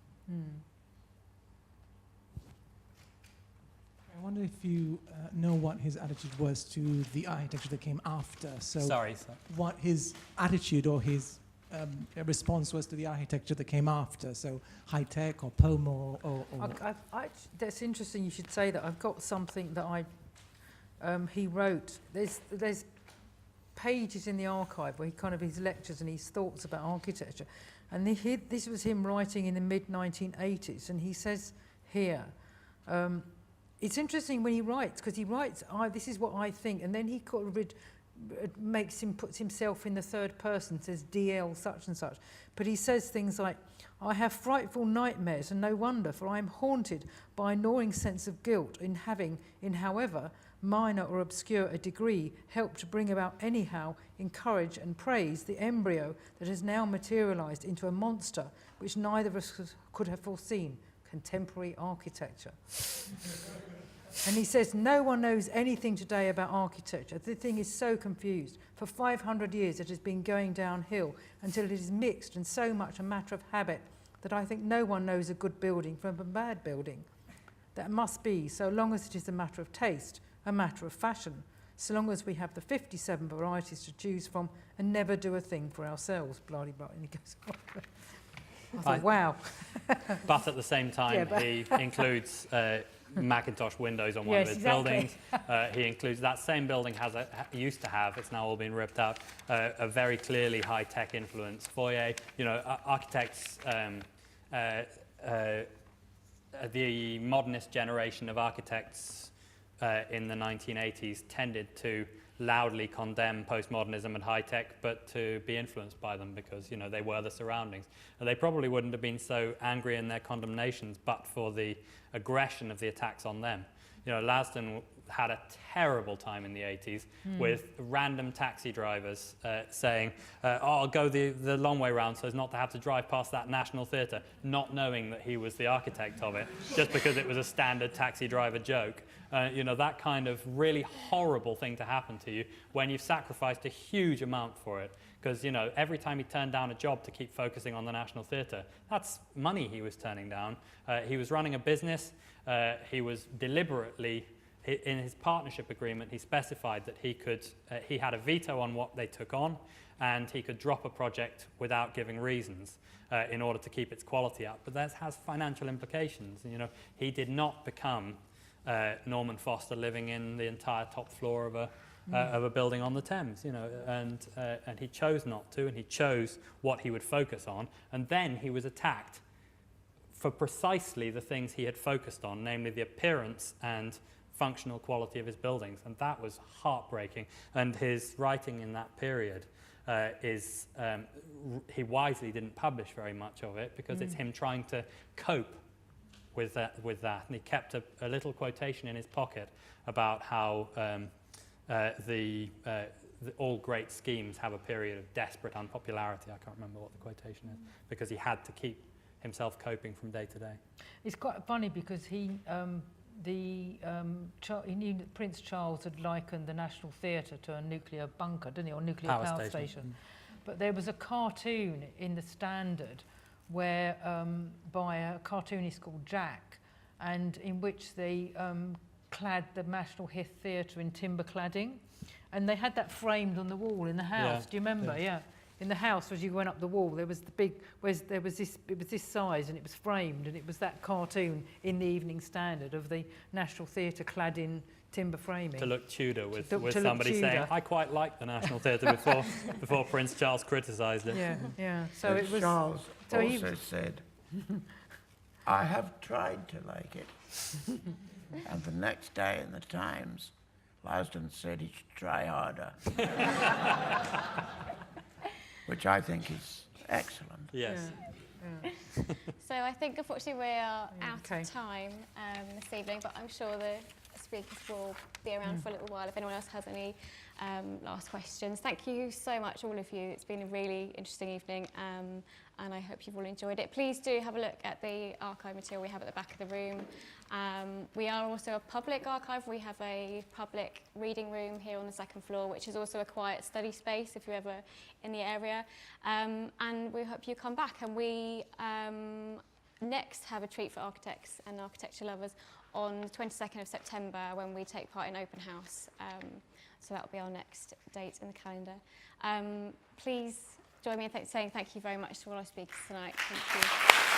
I wonder if you know what his attitude was to the architecture that came after. So Sorry. what his attitude or his response was to the architecture that came after, so high-tech or Pomo or That's interesting you should say that. I've got something that he wrote. There's pages in the archive where he kind of his lectures and his thoughts about architecture. And this was him writing in the mid-1980s, and he says here, it's interesting when he writes, because he writes, this is what I think, and then he kind of puts himself in the third person, says DL such and such. But he says things like, I have frightful nightmares, and no wonder, for I am haunted by a gnawing sense of guilt in having, in however minor or obscure a degree, helped to bring about anyhow, encourage and praise the embryo that has now materialised into a monster which neither of us could have foreseen, contemporary architecture. And he says, no one knows anything today about architecture. The thing is so confused. For 500 years it has been going downhill until it is mixed and so much a matter of habit that I think no one knows a good building from a bad building. That must be, so long as it is a matter of taste, a matter of fashion, so long as we have the 57 varieties to choose from and never do a thing for ourselves, blah, blah, and he goes on. I thought, wow. But at the same time, he includes Macintosh windows on one of his buildings. He includes that same building used to have, it's now all been ripped out, a very clearly high-tech influence foyer. You know, architects, the modernist generation of architects in the 1980s tended to loudly condemn postmodernism and high-tech, but to be influenced by them because, you know, they were the surroundings. And they probably wouldn't have been so angry in their condemnations but for the aggression of the attacks on them. You know, Lasdun had a terrible time in the 80s with random taxi drivers saying, oh, I'll go the long way round so as not to have to drive past that National Theatre, not knowing that he was the architect of it, just because it was a standard taxi driver joke. You know, that kind of really horrible thing to happen to you when you've sacrificed a huge amount for it. Because, you know, every time he turned down a job to keep focusing on the National Theatre, that's money he was turning down. He was running a business. He was deliberately, in his partnership agreement, he specified that he had a veto on what they took on, and he could drop a project without giving reasons in order to keep its quality up. But that has financial implications. You know, he did not become Norman Foster living in the entire top floor of a building on the Thames, you know, and he chose not to, and he chose what he would focus on, and then he was attacked for precisely the things he had focused on, namely the appearance and functional quality of his buildings, and that was heartbreaking. And his writing in that period he wisely didn't publish very much of it because it's him trying to cope with that, and he kept a little quotation in his pocket about how all great schemes have a period of desperate unpopularity. I can't remember what the quotation is, because he had to keep himself coping from day to day. It's quite funny because he knew that Prince Charles had likened the National Theatre to a nuclear bunker, didn't he, or nuclear power station. But there was a cartoon in the Standard where by a cartoonist called Jack, and in which they clad the National Theatre in timber cladding, and they had that framed on the wall in the house. Yeah. Do you remember? Yeah. In the house, as you went up the wall, there was it was this size, and it was framed, and it was that cartoon in the Evening Standard of the National Theatre clad in timber framing. To look Tudor with to somebody look Tudor. saying, I quite like the National Theatre before Prince Charles criticised it. Yeah, yeah. So it was. Charles so also said I have tried to like it. And the next day in the Times, Lasdun said he should try harder. Which I think is excellent. Yes. Yeah. So I think unfortunately we are out Okay. of time this evening, but I'm sure the speakers will be around for a little while if anyone else has any last questions. Thank you so much, all of you. It's been a really interesting evening, and I hope you've all enjoyed it. Please do have a look at the archive material we have at the back of the room. We are also a public archive. We have a public reading room here on the second floor, which is also a quiet study space if you're ever in the area. And we hope you come back. And we next have a treat for architects and architecture lovers on the 22nd of September when we take part in Open House. So that will be our next date in the calendar. Please join me in saying thank you very much to all our speakers tonight. Thank you.